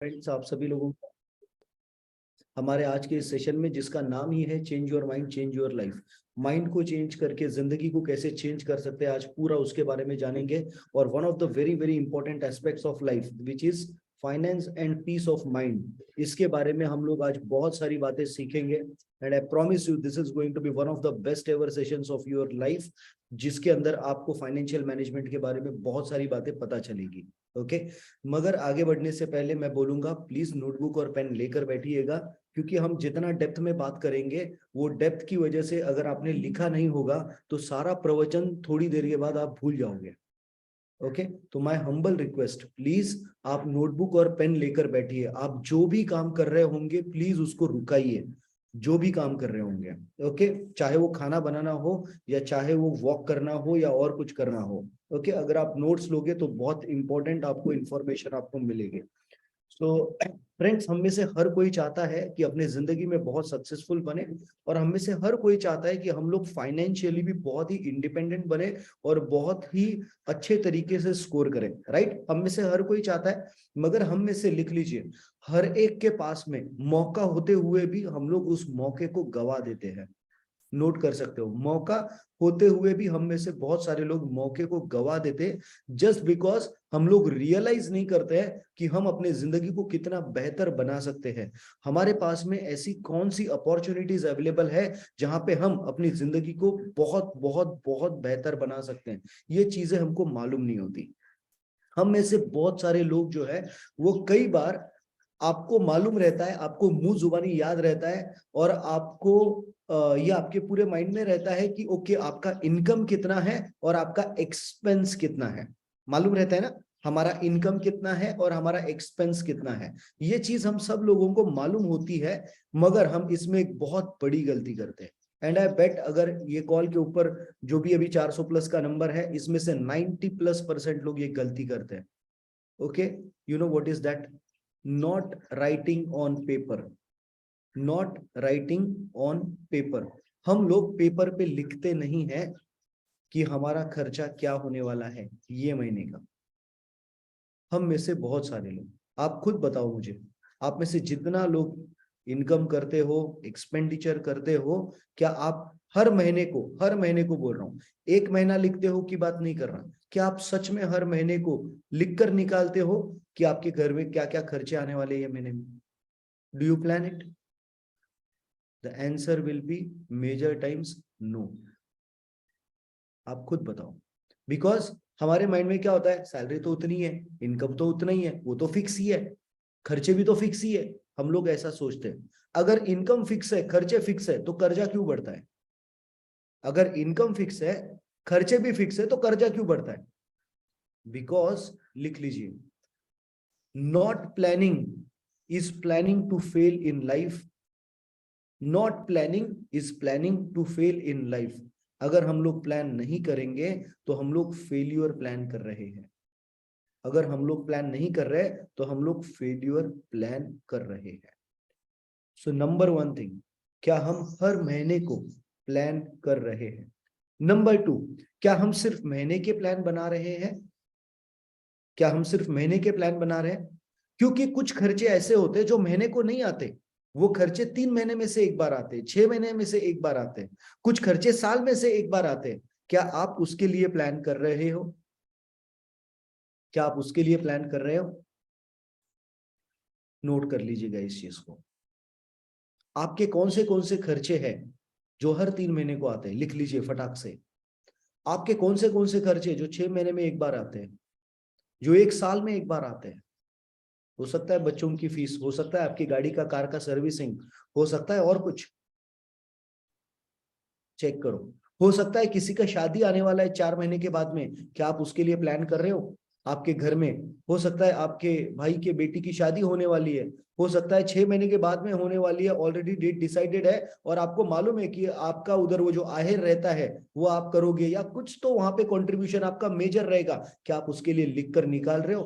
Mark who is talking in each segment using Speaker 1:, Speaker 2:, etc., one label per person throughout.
Speaker 1: Friends, आप सभी लोगों को हमारे आज के इस सेशन में, जिसका नाम ही है change your mind change your life. Mind को चेंज करके जिंदगी को कैसे चेंज कर सकते हैं, आज पूरा उसके बारे में जानेंगे। और one of the very very important aspects of life which is finance and peace of mind, इसके बारे में हम लोग आज बहुत सारी बातें सीखेंगे। And I promise you this is going to be one of the best ever sessions of your life, जिसके अंदर आपको फाइनेंशियल मैनेजमेंट के बारे में बहुत सारी बातें पता चलेगी। ओके मगर आगे बढ़ने से पहले मैं बोलूंगा, प्लीज नोटबुक और पेन लेकर बैठिएगा, क्योंकि हम जितना डेप्थ में बात करेंगे वो डेप्थ की वजह से अगर आपने लिखा नहीं होगा तो सारा प्रवचन थोड़ी देर के बाद आप भूल जाओगे। ओके तो माय हम्बल रिक्वेस्ट, प्लीज आप नोटबुक और पेन लेकर बैठिए। आप जो भी काम कर रहे होंगे प्लीज उसको रुकाइए, जो भी काम कर रहे होंगे। ओके चाहे वो खाना बनाना हो या चाहे वो वॉक करना हो या और कुछ करना हो। ओके अगर आप नोट्स लोगे तो बहुत इंपॉर्टेंट आपको इंफॉर्मेशन आपको मिलेगी। सो फ्रेंड्स, हम में से हर कोई चाहता है कि अपने जिंदगी में बहुत सक्सेसफुल बने, और हम में से हर कोई चाहता है कि हम लोग फाइनेंशियली भी बहुत ही इंडिपेंडेंट बने और बहुत ही अच्छे तरीके से स्कोर करें। राइट, हम में से हर कोई चाहता है, मगर हम में से लिख लीजिए, हर एक के पास में मौका होते हुए भी हम लोग उस मौके को गवा देते हैं। नोट कर सकते हो, मौका होते हुए भी हम में से बहुत सारे लोग मौके को गवा देते, जस्ट बिकॉज हम लोग रियलाइज नहीं करते हैं कि हम अपने जिंदगी को कितना बेहतर बना सकते हैं। हमारे पास में ऐसी कौन सी अपॉर्चुनिटीज अवेलेबल है जहां पे हम अपनी जिंदगी को बहुत बहुत बहुत बेहतर बना सकते हैं। ये चीजें हमको मालूम नहीं होती। हम में से बहुत सारे लोग जो है वो कई बार, आपको मालूम रहता है, आपको मुंह जुबानी याद रहता है, और आपको ये आपके पूरे माइंड में रहता है कि ओके आपका इनकम कितना है और आपका एक्सपेंस कितना है। मालूम रहता है ना, हमारा इनकम कितना है और हमारा एक्सपेंस कितना है। ये चीज हम सब लोगों को मालूम होती है, मगर हम इसमें एक बहुत बड़ी गलती करते हैं। एंड आई बेट अगर ये कॉल के ऊपर जो भी अभी 400 प्लस का नंबर है, इसमें से 90+% लोग ये गलती करते हैं। Okay you know what is that? not writing on paper, not writing on paper। हम लोग पेपर पे लिखते नहीं है कि हमारा खर्चा क्या होने वाला है ये महीने का। हम में से बहुत सारे लोग, आप खुद बताओ मुझे, आप में से जितना लोग इनकम करते हो, एक्सपेंडिचर करते हो, क्या आप हर महीने को बोल रहा हूं, एक महीना लिखते हो की बात नहीं कर रहा, क्या आप सच में हर महीने को लिख कर निकालते हो कि आपके घर में क्या क्या खर्चे आने वाले हैं महीने में? Do you plan it? The answer will be major times no. आप खुद बताओ, बिकॉज हमारे माइंड में क्या होता है, सैलरी तो उतनी है, इनकम तो उतना ही है, वो तो फिक्स ही है, खर्चे भी तो फिक्स ही है। हम लोग ऐसा सोचते हैं। अगर इनकम फिक्स है, खर्चे फिक्स है, तो कर्जा क्यों बढ़ता है? अगर इनकम फिक्स है, खर्चे भी फिक्स है, तो कर्जा क्यों बढ़ता है? बिकॉज, लिख लीजिए, not planning is planning to fail in life. Not planning is planning to fail in life. अगर हम लोग प्लान नहीं करेंगे तो हम लोग फेल्यूर प्लान कर रहे हैं। अगर हम लोग प्लान नहीं कर रहे तो हम लोग फेल्यूर प्लान कर रहे हैं। सो नंबर वन थिंग, क्या हम हर महीने को प्लान कर रहे हैं? नंबर टू, क्या हम सिर्फ महीने के प्लान बना रहे हैं? क्या हम सिर्फ महीने के प्लान बना रहे हैं? क्योंकि कुछ खर्चे ऐसे होते हैं जो महीने को नहीं आते, वो खर्चे 3 महीने में से एक बार आते हैं, 6 महीने में से एक बार आते हैं, कुछ खर्चे साल में से एक बार आते हैं। क्या आप उसके लिए प्लान कर रहे हो? क्या आप उसके लिए प्लान कर रहे हो? नोट कर लीजिएगा इस चीज को। आपके कौन से खर्चे हैं जो हर 3 महीने को आते हैं? लिख लीजिए फटाक से। आपके कौन से खर्चे जो 6 महीने में एक बार आते हैं, जो एक साल में एक बार आते हैं? हो सकता है बच्चों की फीस, हो सकता है आपकी गाड़ी का, कार का सर्विसिंग, हो सकता है और कुछ, चेक करो। हो सकता है किसी का शादी आने वाला है 4 महीने के बाद में, क्या आप उसके लिए प्लान कर रहे हो? आपके घर में हो सकता है आपके भाई के बेटी की शादी होने वाली है, हो सकता है 6 महीने के बाद में होने वाली है, ऑलरेडी डेट डिसाइडेड है, और आपको मालूम है कि आपका उधर वो जो आहेर रहता है वो आप करोगे, या कुछ तो वहां पे कंट्रीब्यूशन आपका मेजर रहेगा। क्या आप उसके लिए लिख कर निकाल रहे हो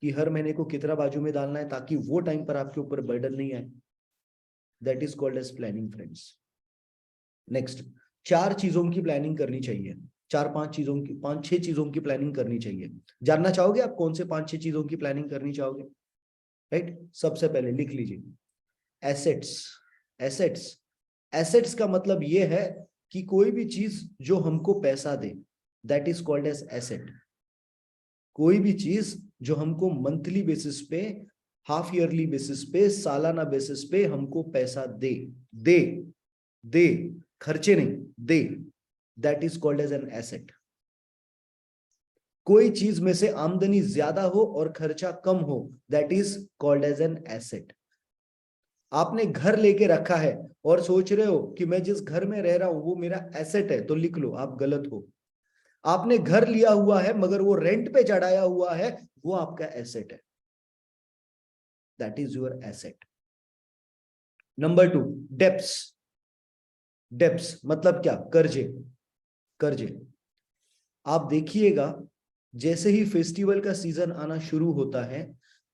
Speaker 1: कि हर महीने को कितना बाजू में डालना है, ताकि वो टाइम पर आपके ऊपर बर्डन नहीं आए? That is called as planning friends. Next, 4 चीजों की प्लानिंग करनी चाहिए। 4-5 चीजों की, 5-6 चीजों की प्लानिंग करनी चाहिए। जानना चाहोगे आप कौन से 5-6 चीजों की प्लानिंग करनी चाहोगे? राइट। सबसे पहले लिख लीजिए एसेट्स। एसेट्स, एसेट्स का मतलब ये है कि कोई भी चीज जो हमको पैसा दे, that is called as asset. कोई भी चीज जो हमको मंथली बेसिस पे, हाफ ईयरली बेसिस पे, सालाना बेसिस पे हमको पैसा दे, दे दे, खर्चे नहीं, दे, that is called as an asset. कोई चीज में से आमदनी ज्यादा हो और खर्चा कम हो, that is called as an asset. आपने घर लेके रखा है और सोच रहे हो कि मैं जिस घर में रह रहा हूं वो मेरा एसेट है, तो लिख लो आप गलत हो। आपने घर लिया हुआ है मगर वो रेंट पे चढ़ाया हुआ है, वो आपका एसेट है, that is your asset. Number 2, debts. Debts मतलब क्या? कर्जे। कर्जे। आप देखिएगा जैसे ही फेस्टिवल का सीजन आना शुरू होता है,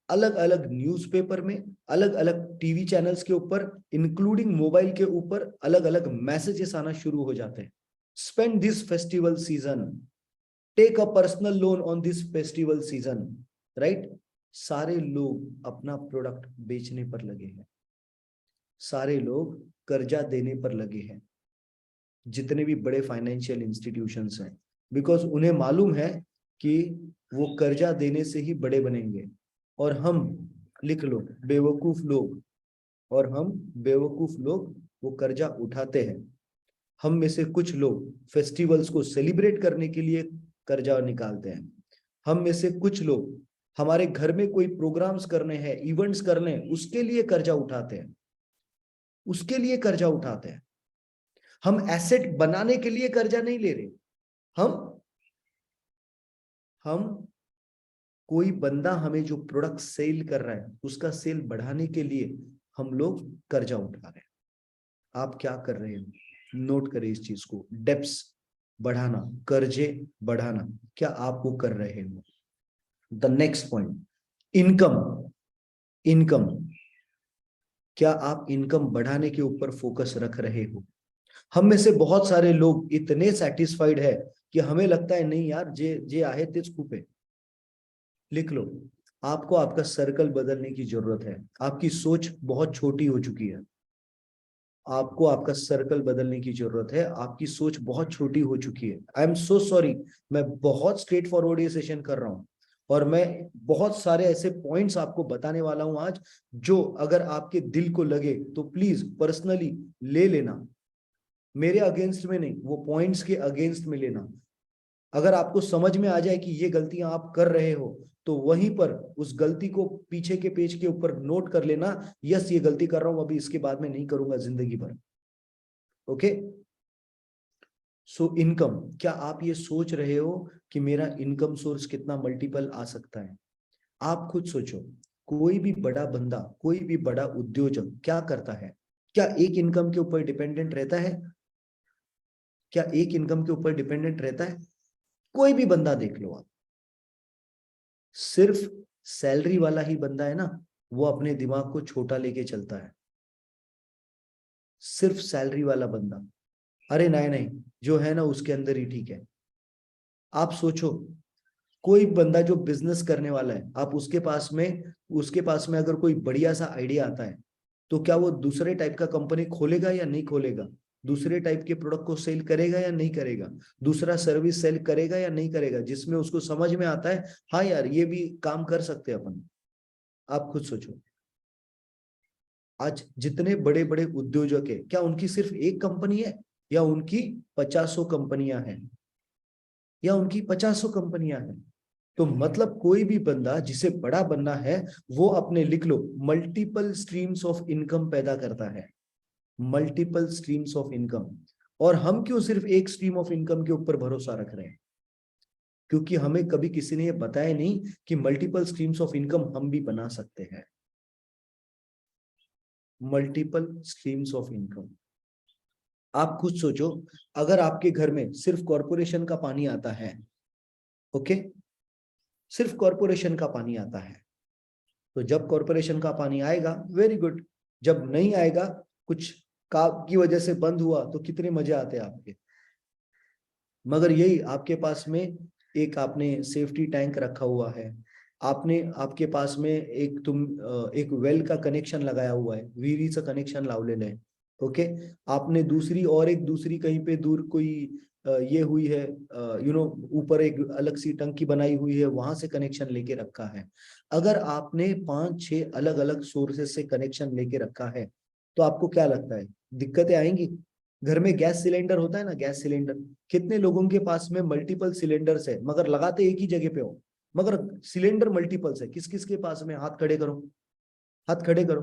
Speaker 1: अलग अलग न्यूज़पेपर में, अलग अलग टीवी चैनल्स के ऊपर, इंक्लूडिंग मोबाइल के ऊपर अलग अलग मैसेजेस आना शुरू हो जाते हैं। Spend this festival season, take a personal loan on this festival season, right. सारे लोग अपना प्रोडक्ट बेचने पर लगे हैं, सारे लोग कर्जा देने पर लगे हैं, जितने भी बड़े फाइनेंशियल इंस्टीट्यूशंस हैं, बिकॉज उन्हें मालूम है कि वो कर्जा देने से ही बड़े बनेंगे। और हम, लिख लो, बेवकूफ लोग, और हम बेवकूफ लोग वो कर्जा उठाते हैं। हम में से कुछ लोग फेस्टिवल्स को सेलिब्रेट करने के लिए कर्जा निकालते हैं। हम में से कुछ लोग हमारे घर में कोई प्रोग्राम्स करने हैं, इवेंट्स करने हैं, उसके लिए कर्जा उठाते हैं, उसके लिए कर्जा उठाते हैं। हम एसेट बनाने के लिए कर्जा नहीं ले रहे। हम कोई बंदा हमें जो प्रोडक्ट सेल कर रहा है उसका सेल बढ़ाने के लिए हम लोग कर्जा उठा रहे हैं। आप क्या कर रहे हो? नोट करें इस चीज को। डेप्स बढ़ाना, कर्जे बढ़ाना, क्या आप वो कर रहे हो? The next point, income. Income, क्या आप इनकम बढ़ाने के ऊपर फोकस रख रहे हो? हम में से बहुत सारे लोग इतने सेटिस्फाइड है कि हमें लगता है नहीं यार, जे आहे तेच खूप है। लिख लो, आपको आपका सर्कल बदलने की जरूरत है। आपकी सोच बहुत छोटी हो चुकी है। आपको आपका सर्कल बदलने की जरूरत है। आपकी सोच बहुत छोटी हो चुकी है। आई एम सो सॉरी, मैं बहुत स्ट्रेट फॉरवर्ड ये सेशन कर रहा हूं और मैं बहुत सारे ऐसे पॉइंट्स आपको बताने वाला हूं आज, जो अगर आपके दिल को लगे तो प्लीज पर्सनली ले लेना। मेरे अगेंस्ट में नहीं, वो पॉइंट्स के अगेंस्ट में लेना। अगर आपको समझ में आ जाए कि ये गलतियां आप कर रहे हो, तो वहीं पर उस गलती को पीछे के पेज के ऊपर नोट कर लेना, यस ये गलती कर रहा हूं, अभी इसके बाद में नहीं करूंगा जिंदगी भर। ओके। सो इनकम, क्या आप ये सोच रहे हो कि मेरा इनकम सोर्स कितना मल्टीपल आ सकता है? आप खुद सोचो, कोई भी बड़ा बंदा, कोई भी बड़ा उद्योजक क्या करता है? क्या एक इनकम के ऊपर डिपेंडेंट रहता है? क्या एक इनकम के ऊपर डिपेंडेंट रहता है? कोई भी बंदा देख लो आप, सिर्फ सैलरी वाला ही बंदा है ना, वो अपने दिमाग को छोटा लेके चलता है। सिर्फ सैलरी वाला बंदा, अरे नहीं नहीं, जो है ना उसके अंदर ही ठीक है। आप सोचो, कोई बंदा जो बिजनेस करने वाला है, आप उसके पास में अगर कोई बढ़िया सा आइडिया आता है, तो क्या वो दूसरे टाइप का कंपनी खोलेगा या नहीं खोलेगा? दूसरे टाइप के प्रोडक्ट को सेल करेगा या नहीं करेगा? दूसरा सर्विस सेल करेगा या नहीं करेगा, जिसमें उसको समझ में आता है हाँ यार ये भी काम कर सकते हैं अपन। आप खुद सोचो, आज जितने बड़े बड़े उद्योजक है, क्या उनकी सिर्फ एक कंपनी है या उनकी 50 कंपनियां हैं? या उनकी 50 कंपनियां हैं? तो मतलब कोई भी बंदा जिसे बड़ा बनना है, वो अपने, लिख लो, मल्टीपल स्ट्रीम्स ऑफ इनकम पैदा करता है। Multiple streams of income. और हम क्यों सिर्फ एक स्ट्रीम ऑफ इनकम के ऊपर भरोसा रख रहे हैं? क्योंकि हमें कभी किसी ने ये बताया नहीं कि मल्टीपल स्ट्रीम्स ऑफ इनकम हम भी बना सकते हैं। Multiple streams of income. आप खुद सोचो, अगर आपके घर में सिर्फ कॉरपोरेशन का पानी आता है, ओके, सिर्फ कॉरपोरेशन का पानी आता है, तो जब कॉरपोरेशन का पानी आएगा वेरी गुड, जब नहीं आएगा, कुछ काम की वजह से बंद हुआ, तो कितने मजे आते हैं आपके। मगर यही आपके पास में एक आपने सेफ्टी टैंक रखा हुआ है, आपने आपके पास में एक वेल का कनेक्शन लगाया हुआ है, विहिरीचं कनेक्शन लावलेलं आहे. ओके, आपने दूसरी कहीं पे दूर कोई ये हुई है, ऊपर एक अलग सी टंकी बनाई हुई है, वहां से कनेक्शन लेके रखा है. अगर आपने 5-6 अलग अलग सोर्सेस से कनेक्शन लेके रखा है, तो आपको क्या लगता है दिक्कतें आएंगी? घर में गैस सिलेंडर होता है ना, गैस सिलेंडर, कितने लोगों के पास में मल्टीपल सिलेंडर्स है मगर लगाते एक ही जगह पे हो, मगर सिलेंडर मल्टीपल्स है. किस किस के पास में, हाथ खड़े करो, हाथ खड़े करो.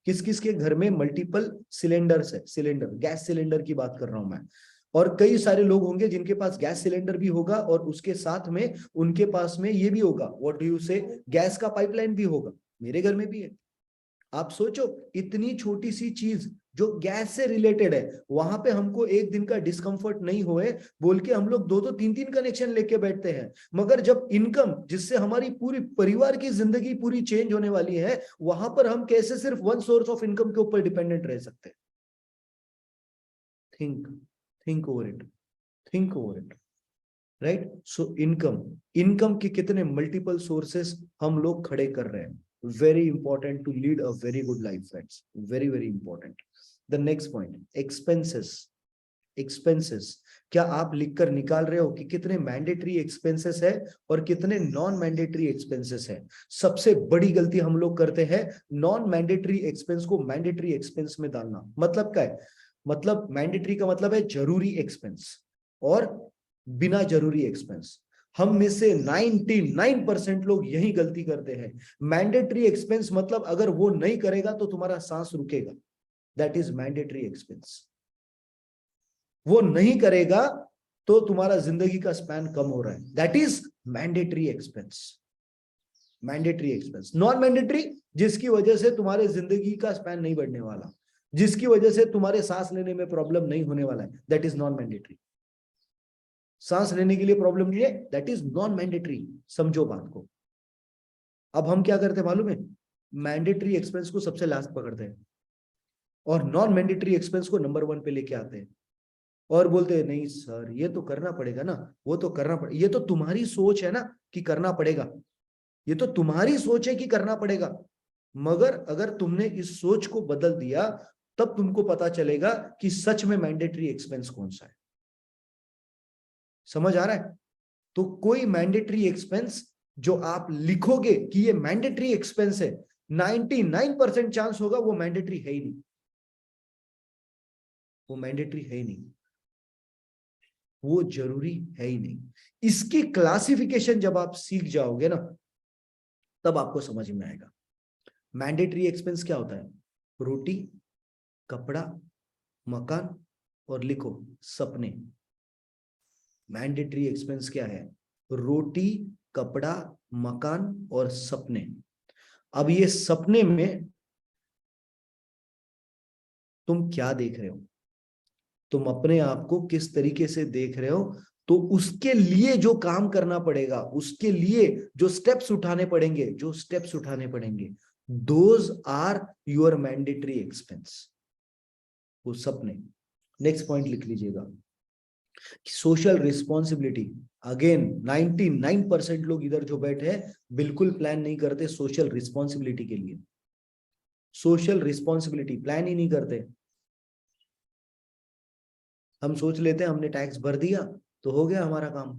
Speaker 1: किस किस के घर में मल्टीपल सिलेंडर्स है? सिलेंडर, गैस सिलेंडर की बात कर रहा हूं मैं. और कई सारे लोग होंगे जिनके पास गैस सिलेंडर भी होगा और उसके साथ में उनके पास में ये भी होगा, व्हाट डू यू से, गैस का पाइपलाइन भी होगा. मेरे घर में भी है. आप सोचो, इतनी छोटी सी चीज जो गैस से रिलेटेड है, वहां पे हमको एक दिन का डिस्कंफर्ट नहीं होए बोल के हम लोग 2-3 कनेक्शन लेके बैठते हैं. मगर जब इनकम, जिससे हमारी पूरी परिवार की जिंदगी पूरी चेंज होने वाली है, वहां पर हम कैसे सिर्फ वन सोर्स ऑफ इनकम के ऊपर डिपेंडेंट रह सकते हैं? Think think over it, think over it. Right? So income के कितने मल्टीपल सोर्सेस हम लोग खड़े कर रहे हैं. Very important to lead a very good life, friends. Very important. The next point, expenses. Expenses. क्या आप लिखकर निकाल रहे हो कि कितने मैंडेटरी एक्सपेंसेस है और कितने नॉन मैंडेटरी एक्सपेंसेस है? सबसे बड़ी गलती हम लोग करते हैं, नॉन मैंडेटरी एक्सपेंस को मैंडेटरी एक्सपेंस में डालना. मतलब क्या है? मतलब मैंडेटरी का मतलब है जरूरी एक्सपेंस और बिना जरूरी एक्सपेंस. हम में से 99% लोग यही गलती करते हैं. मैंडेटरी एक्सपेंस मतलब अगर वो नहीं करेगा तो तुम्हारा सांस रुकेगा, दैट इज मैंडेटरी एक्सपेंस. वो नहीं करेगा तो तुम्हारा जिंदगी का स्पैन कम हो रहा है, that is mandatory expense. Mandatory expense. Non mandatory, जिसकी वजह से तुम्हारे जिंदगी का स्पैन नहीं बढ़ने वाला, जिसकी वजह से तुम्हारे सांस लेने में प्रॉब्लम नहीं होने वाला है, दैट इज नॉन मैंडेटरी. सांस लेने के लिए प्रॉब्लम नहीं है, दैट इज नॉन मैंडेटरी. समझो बात को. अब हम क्या करते हैं मालूम है? मैंडेटरी एक्सपेंस को सबसे लास्ट पकड़ते हैं और नॉन मैंडेटरी एक्सपेंस को नंबर 1 पे लेके आते हैं और बोलते हैं नहीं सर ये तो करना पड़ेगा ना, वो तो करना पड़ेगा. ये तो तुम्हारी सोच है ना कि करना पड़ेगा, ये तो तुम्हारी सोच है कि करना पड़ेगा. मगर अगर तुमने इस सोच को बदल दिया तब तुमको पता चलेगा कि सच में मैंडेटरी एक्सपेंस कौन सा है. समझ आ रहा है? तो कोई मैंडेटरी एक्सपेंस जो आप लिखोगे कि ये मैंडेटरी एक्सपेंस है, 99% चांस होगा वो मैंडेटरी है ही नहीं, वो मैंडेटरी है ही नहीं, वो जरूरी है ही नहीं. इसकी क्लासिफिकेशन जब आप सीख जाओगे ना तब आपको समझ में आएगा. मैंडेटरी एक्सपेंस क्या होता है? रोटी, कपड़ा, मकान और लिखो सपने. मैंडेटरी एक्सपेंस क्या है? रोटी, कपड़ा, मकान और सपने. अब ये सपने में तुम क्या देख रहे हो, तुम अपने आप को किस तरीके से देख रहे हो, तो उसके लिए जो काम करना पड़ेगा, उसके लिए जो स्टेप्स उठाने पड़ेंगे, those are your mandatory expense. वो सपने. नेक्स्ट पॉइंट लिख लीजिएगा, सोशल रिस्पॉन्सिबिलिटी. अगेन 99% लोग इधर जो बैठे हैं बिल्कुल प्लान नहीं करते सोशल रिस्पॉन्सिबिलिटी के लिए. सोशल रिस्पॉन्सिबिलिटी प्लान ही नहीं करते. हम सोच लेते हैं हमने टैक्स भर दिया तो हो गया हमारा काम.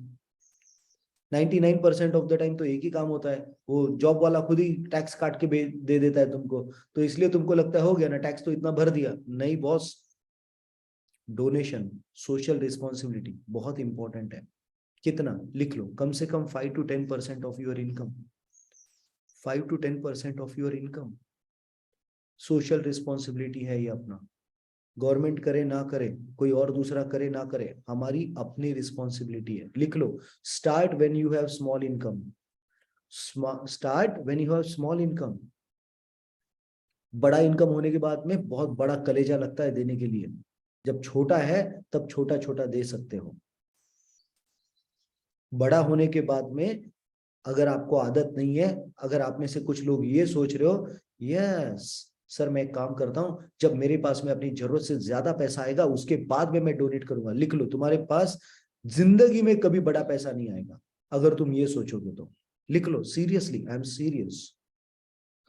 Speaker 1: 99% ऑफ द टाइम तो एक ही काम होता है, वो जॉब वाला खुद ही टैक्स काट के दे देता है तुमको, तो इसलिए तुमको लगता है हो गया ना, टैक्स तो इतना भर दिया. नहीं बॉस, डोनेशन, सोशल रिस्पॉन्सिबिलिटी बहुत इंपॉर्टेंट है. कितना लिख लो, कम से कम 5-10% of your income. 5-10% of your income social responsibility है ये अपना. गवर्नमेंट करे ना करे, कोई और दूसरा करे ना करे, हमारी अपनी रिस्पॉन्सिबिलिटी है. लिख लो, start when you have small income. Start when you have small income. बड़ा इनकम होने के बाद में बहुत बड़ा कलेजा लगता है देने के लिए. जब छोटा है तब छोटा छोटा दे सकते हो. बड़ा होने के बाद में अगर आपको आदत नहीं है, अगर आप में से कुछ लोग ये सोच रहे हो यस सर मैं एक काम करता हूं, जब मेरे पास में अपनी जरूरत से ज्यादा पैसा आएगा उसके बाद में मैं डोनेट करूंगा. लिख लो, तुम्हारे पास जिंदगी में कभी बड़ा पैसा नहीं आएगा अगर तुम ये सोचोगे तो. लिख लो, सीरियसली, आई एम सीरियस।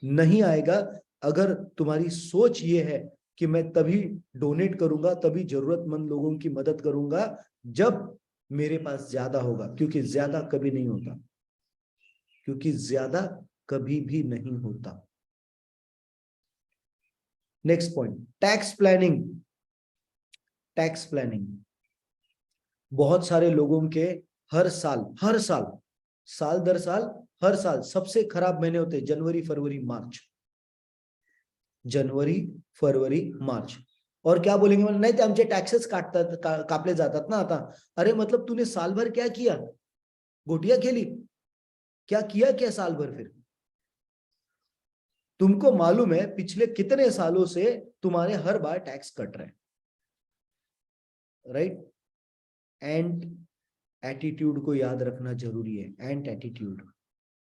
Speaker 1: नहीं आएगा अगर तुम्हारी सोच ये है कि मैं तभी डोनेट करूंगा, तभी जरूरतमंद लोगों की मदद करूंगा जब मेरे पास ज्यादा होगा, क्योंकि ज्यादा कभी नहीं होता, क्योंकि ज्यादा कभी भी नहीं होता। Next point, tax planning. Tax planning बहुत सारे लोगों के हर साल साल दर साल हर साल सबसे खराब महीने होते हैं जनवरी फरवरी मार्च, जनवरी फरवरी मार्च। और क्या बोलेंगे, नाही ते आमचे टॅक्सेस काटतात, कापले जातात ना आता। अरे मतलब तूने साल भर क्या किया, गोटियां खेली, क्या किया क्या साल भर? फिर तुमको मालूम है पिछले कितने सालों से तुम्हारे हर बार टैक्स कट रहे हैं, राइट? एंड एटीट्यूड को याद रखना जरूरी है। एंड एटीट्यूड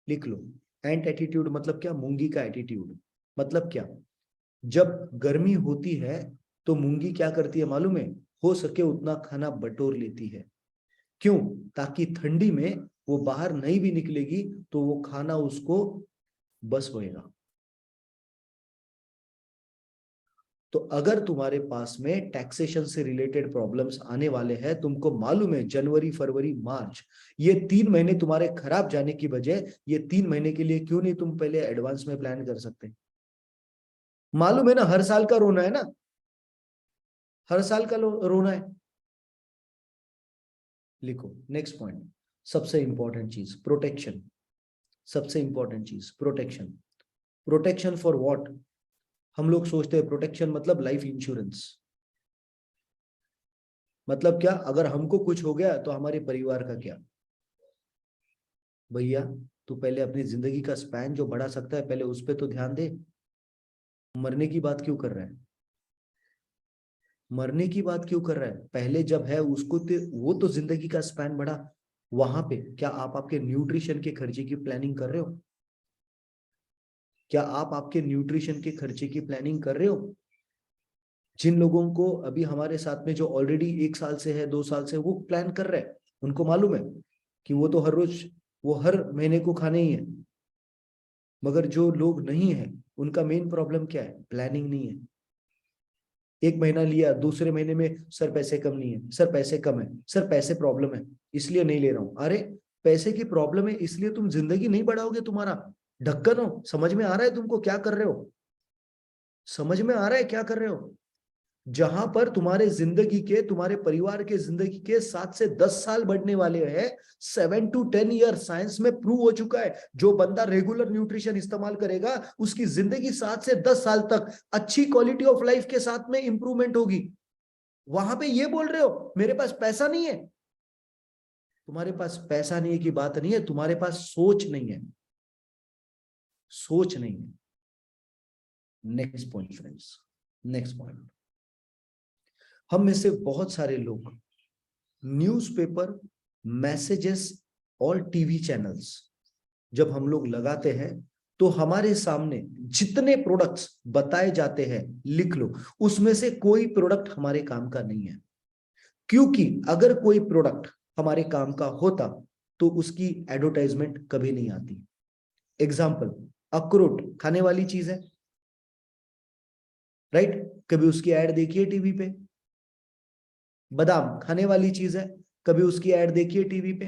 Speaker 1: लिख लो। एंड एटीट्यूड मतलब क्या? मूंगी का एटीट्यूड। मतलब क्या? जब गर्मी होती है तो मूंगी क्या करती है मालूम है? हो सके उतना खाना बटोर लेती है। क्यों? ताकि ठंडी में वो बाहर नहीं भी निकलेगी तो वो खाना उसको बस होएगा। तो अगर तुम्हारे पास में टैक्सेशन से रिलेटेड प्रॉब्लम्स आने वाले हैं, तुमको मालूम है जनवरी फरवरी मार्च ये 3 महीने तुम्हारे खराब जाने की बजाय ये 3 महीने के लिए क्यों नहीं तुम पहले एडवांस में प्लान कर सकते? मालूम है ना, हर साल का रोना है ना, हर साल का रोना है। लिखो नेक्स्ट पॉइंट, सबसे इंपॉर्टेंट चीज प्रोटेक्शन। सबसे इंपॉर्टेंट चीज प्रोटेक्शन। Protection for what? हम लोग सोचते हैं प्रोटेक्शन मतलब लाइफ इंश्योरेंस। मतलब क्या? अगर हमको कुछ हो गया तो हमारे परिवार का क्या? भैया तू पहले अपनी जिंदगी का स्पैन जो बढ़ा सकता है पहले उस पर तो ध्यान दे। मरने की बात क्यों कर रहा है? मरने की बात क्यों कर रहा है? पहले जब है उसको वो तो जिंदगी का स्पैन बढ़ा। वहां पे क्या आप आपके न्यूट्रिशन के खर्चे की प्लानिंग कर रहे हो? क्या आप आपके न्यूट्रिशन के खर्चे की प्लानिंग कर रहे हो? जिन लोगों को अभी हमारे साथ में जो ऑलरेडी 1 साल से है 2 साल से वो प्लान कर रहे हैं, उनको मालूम है कि वो तो हर रोज वो हर महीने को खाने ही है। मगर जो लोग नहीं है उनका मेन प्रॉब्लम क्या है? प्लानिंग नहीं है। 1 महीना लिया, दूसरे महीने में सर पैसे कम नहीं है, सर पैसे कम है, सर पैसे प्रॉब्लम है इसलिए नहीं ले रहा हूं। अरे पैसे की प्रॉब्लम है इसलिए तुम जिंदगी नहीं बढ़ाओगे। तुम्हारा ढक्कन हो, समझ में आ रहा है तुमको क्या कर रहे हो? समझ में आ रहा है क्या कर रहे हो? जहां पर तुम्हारे जिंदगी के तुम्हारे परिवार के जिंदगी के 7 से 10 साल बढ़ने वाले हैं, 7 to 10 ईयर साइंस में प्रूव हो चुका है। जो बंदा रेगुलर न्यूट्रिशन इस्तेमाल करेगा उसकी जिंदगी 7 से 10 साल तक अच्छी क्वालिटी ऑफ लाइफ के साथ में इंप्रूवमेंट होगी। वहां पे ये बोल रहे हो मेरे पास पैसा नहीं है। तुम्हारे पास पैसा नहीं है की बात नहीं है, तुम्हारे पास सोच नहीं है। सोच नहीं है। Next point friends, next point, हम में से बहुत सारे लोग न्यूज़पेपर, मैसेजेस और टीवी चैनल्स जब हम लोग लगाते हैं तो हमारे सामने जितने प्रोडक्ट्स बताए जाते हैं, लिख लो, उसमें से कोई प्रोडक्ट हमारे काम का नहीं है। क्योंकि अगर कोई प्रोडक्ट हमारे काम का होता तो उसकी एडवर्टाइजमेंट कभी नहीं आती। एग्जाम्पल, अखरोट खाने वाली चीज है, राइट? कभी उसकी एड देखिए टीवी पे। बादाम खाने वाली चीज है, कभी उसकी एड देखिए टीवी पे।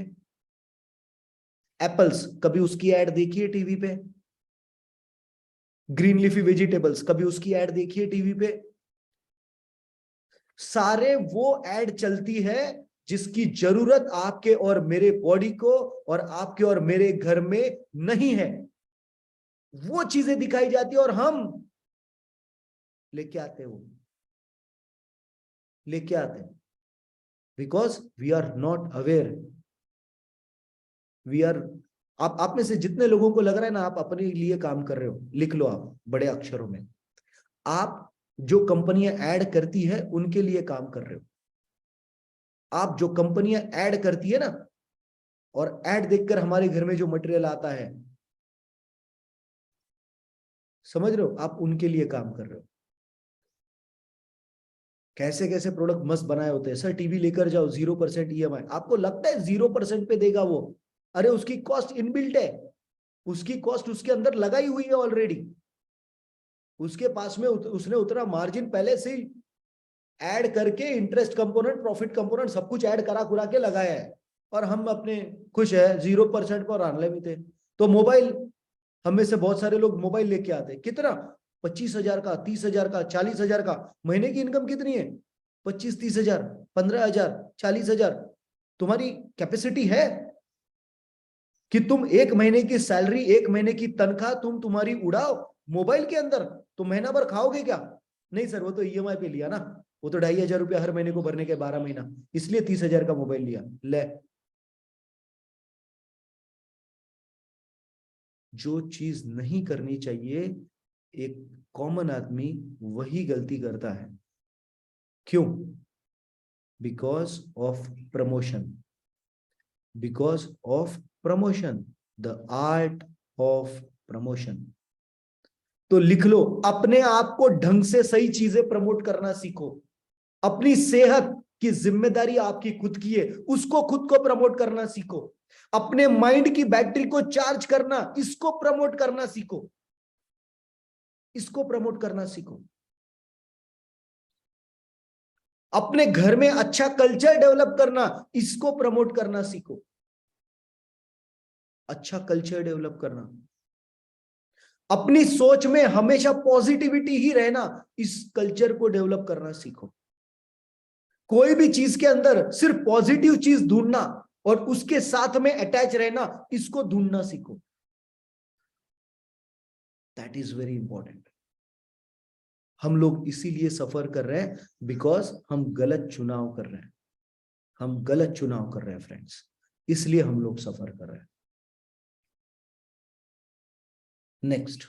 Speaker 1: एप्पल्स कभी उसकी एड देखिए टीवी पे। ग्रीन लीफी वेजिटेबल्स कभी उसकी एड देखिए टीवी पे। सारे वो एड चलती है जिसकी जरूरत आपके और मेरे बॉडी को और आपके और मेरे घर में नहीं है। वो चीजें दिखाई जाती है और हम लेके आते हैं, वो लेके आते हैं because we are not aware. We are, आप में से जितने लोगों को लग रहा है ना आप अपने लिए काम कर रहे हो, लिख लो आप बड़े अक्षरों में, आप जो कंपनियां ऐड करती है उनके लिए काम कर रहे हो। आप जो कंपनियां ऐड करती है ना, और ऐड देखकर हमारे घर में जो मटेरियल आता है, समझ रहे हो, आप उनके लिए काम कर रहे हो। कैसे कैसे प्रोडक्ट मस्त बनाए होते हैं। सर टीवी लेकर जाओ 0% EMI, आपको लगता है 0% पे देगा वो? अरे उसकी कॉस्ट इनबिल्ट है। उसकी कॉस्ट उसके अंदर लगाई हुई है ऑलरेडी, उसके पास में उसने उतना मार्जिन पहले से ही ऐड करके इंटरेस्ट कंपोनेंट प्रॉफिट कंपोनेंट सब कुछ ऐड करा कुरा के लगाया है, और हम अपने खुश है 0% पर आने में थे। तो मोबाइल, हम में से बहुत सारे लोग मोबाइल लेके आते, कितना 25,000 का, 30,000 का, 40,000 का। महीने की इनकम कितनी है? 25-30,000, 15,000, 40,000। तुम्हारी कैपेसिटी है कि तुम एक महीने की सैलरी, एक महीने की तनख्वाह तुम तुम्हारी उड़ाओ मोबाइल के अंदर? तो महीना भर खाओगे क्या? नहीं सर, वो तो ईएमआई पे लिया ना, वो तो 2,500 रुपया हर महीने को भरने के 12 महीना, इसलिए 30,000 का मोबाइल लिया। ले, जो चीज नहीं करनी चाहिए एक कॉमन आदमी वही गलती करता है। क्यों? Because of promotion, because of promotion, the art of promotion. तो लिख लो, अपने आप को ढंग से सही चीजें प्रमोट करना सीखो। अपनी सेहत की जिम्मेदारी आपकी खुद की है, उसको खुद को प्रमोट करना सीखो। अपने माइंड की बैटरी को चार्ज करना, इसको प्रमोट करना सीखो, इसको प्रमोट करना सीखो। अपने घर में अच्छा कल्चर डेवलप करना, इसको प्रमोट करना सीखो। अच्छा कल्चर डेवलप करना, अपनी सोच में हमेशा पॉजिटिविटी ही रहना, इस कल्चर को डेवलप करना सीखो। कोई भी चीज के अंदर सिर्फ पॉजिटिव चीज ढूंढना और उसके साथ में अटैच रहना, इसको ढूंढना सीखो। That is very important. हम लोग इसीलिए सफर कर रहे हैं, बिकॉज हम गलत चुनाव कर रहे हैं, हम गलत चुनाव कर रहे हैं फ्रेंड्स, इसलिए हम लोग सफर कर रहे हैं। Next,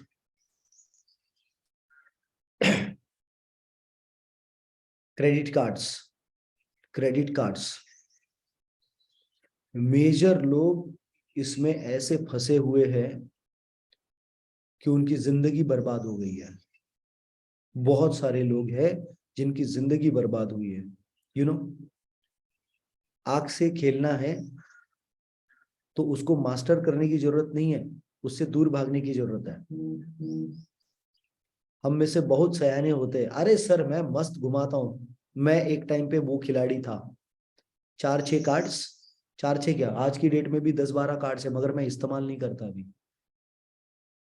Speaker 1: credit cards. Credit cards, major लोग इसमें ऐसे फंसे हुए हैं कि उनकी जिंदगी बर्बाद हो गई है। बहुत सारे लोग हैं जिनकी जिंदगी बर्बाद हुई है। यू नो, आग से खेलना है तो उसको मास्टर करने की जरूरत नहीं है, उससे दूर भागने की जरूरत है। हम में से बहुत सयाने होते हैं, अरे सर मैं मस्त घुमाता हूं, मैं एक टाइम पे वो खिलाड़ी था, 4-6 कार्ड्स, 4-6 क्या, आज की डेट में भी 10-12 कार्ड्स है, मगर मैं इस्तेमाल नहीं करता अभी।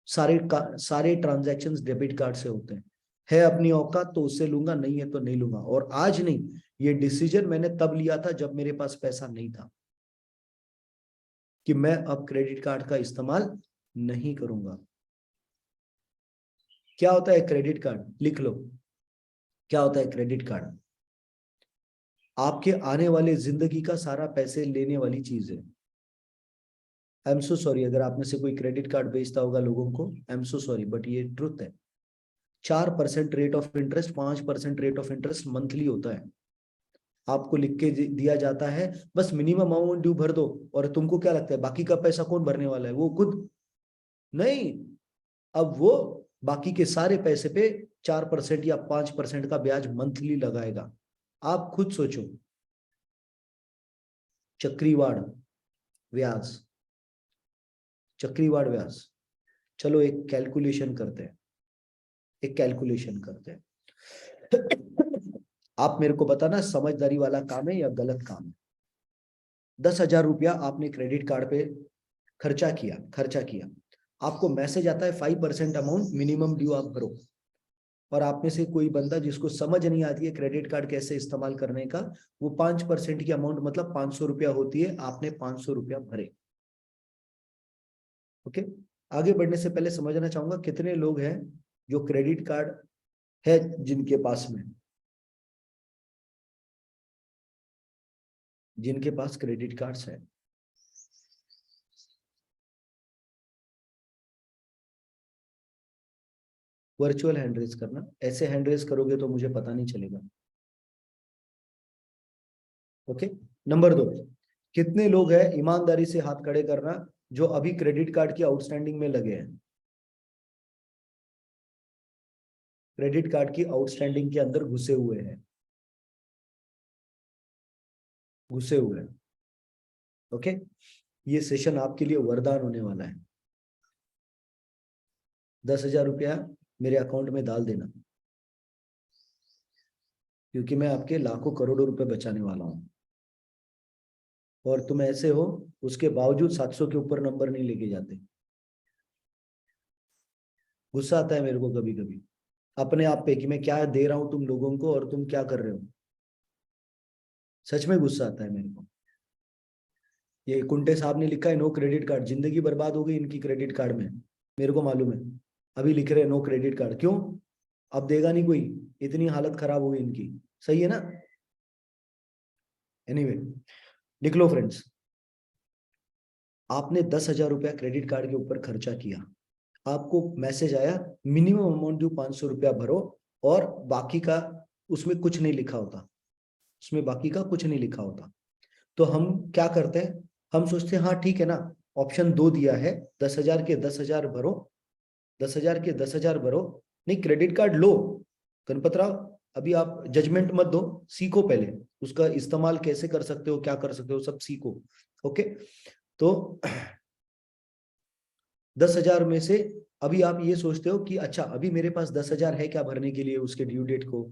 Speaker 1: सारे ट्रांजैक्शंस डेबिट कार्ड से होते हैं। है अपनी औकात तो उससे लूंगा, नहीं है तो नहीं लूंगा। और आज नहीं, ये डिसीजन मैंने तब लिया था जब मेरे पास पैसा नहीं था, कि मैं अब क्रेडिट कार्ड का इस्तेमाल नहीं करूंगा। क्या होता है क्रेडिट कार्ड? लिख लो, क्या होता है क्रेडिट कार्ड? आपके आने वाले जिंदगी का सारा पैसे लेने वाली चीज है। आई एम सो सॉरी अगर आप में से कोई क्रेडिट कार्ड बेचता होगा लोगों को, आई एम सो सॉरी, बट ये ट्रुथ है। 4% rate of interest, 5% rate of interest monthly होता है। आपको लिख के दिया जाता है, बस मिनिमम अमाउंट ड्यू भर दो, और तुमको क्या लगता है बाकी का पैसा कौन भरने वाला है? वो खुद नहीं। अब वो बाकी के सारे पैसे पे 4% या 5% का ब्याज मंथली लगाएगा। आप खुद सोचो, चक्रवाढ़ ब्याज, चक्रवाढ़ ब्याज। चलो एक कैलकुलेशन करते हैं, एक कैलकुलेशन करते हैं। आप मेरे को बताना समझदारी वाला काम है या गलत काम है। 10,000 रुपया आपने क्रेडिट कार्ड पे खर्चा किया, आपको मैसेज आता है 5% अमाउंट मिनिमम ड्यू आप भरो। और आप में से कोई बंदा जिसको समझ नहीं आती है क्रेडिट कार्ड कैसे इस्तेमाल करने का, वो 5% की अमाउंट मतलब 500 रुपया होती है, आपने 500 रुपया भरे। ओके, आगे बढ़ने से पहले समझना चाहूंगा कितने लोग हैं जो क्रेडिट कार्ड है जिनके पास में, जिनके पास क्रेडिट कार्ड्स है। वर्चुअल हैंड रेज करना, ऐसे हैंड रेज करोगे तो मुझे पता नहीं चलेगा। ओके, नंबर 2, कितने लोग हैं, ईमानदारी से हाथ खड़े करना, जो अभी क्रेडिट कार्ड की आउटस्टैंडिंग में लगे हैं, क्रेडिट कार्ड की आउटस्टैंडिंग के अंदर घुसे हुए हैं, घुसे हुए हैं। ओके, ये सेशन आपके लिए वरदान होने वाला है। 10,000 रुपया मेरे अकाउंट में डाल देना, क्योंकि मैं आपके लाखों करोड़ों रुपए बचाने वाला हूं। और तुम ऐसे हो, उसके बावजूद 700 के ऊपर नंबर नहीं लेके जाते। गुस्सा आता है मेरे को कभी कभी अपने आप पे कि मैं क्या दे रहा हूं तुम लोगों को और तुम क्या कर रहे हो। सच में गुस्सा आता है मेरे को। ये कुंटे साहब ने लिखा है नो क्रेडिट कार्ड, जिंदगी बर्बाद हो गई इनकी क्रेडिट कार्ड में, मेरे को मालूम है। अभी लिख रहे हैं नो क्रेडिट कार्ड, क्यों? अब देगा नहीं कोई, इतनी हालत खराब हो गई इनकी। सही है ना? एनीवे, लिख लो फ्रेंड्स, आपने 10,000 रुपया क्रेडिट कार्ड के ऊपर खर्चा किया, आपको मैसेज आया मिनिमम अमाउंट ड्यू 500 रुपया भरो, और बाकी का उसमें कुछ नहीं लिखा होता, उसमें बाकी का कुछ नहीं लिखा होता। तो हम क्या करते हैं, हम सोचते हैं हाँ ठीक है ना, ऑप्शन 2 दिया है, 10,000 के 10,000 भरो, 10,000 के 10,000 भरो। नहीं, क्रेडिट कार्ड लो गणपत राव, अभी आप जजमेंट मत दो, सीखो पहले उसका इस्तेमाल कैसे कर सकते हो, क्या कर सकते हो, सब सीखो। ओके, तो 10,000 में से अभी आप ये सोचते हो कि अच्छा अभी मेरे पास 10,000 है क्या भरने के लिए उसके ड्यू डेट को,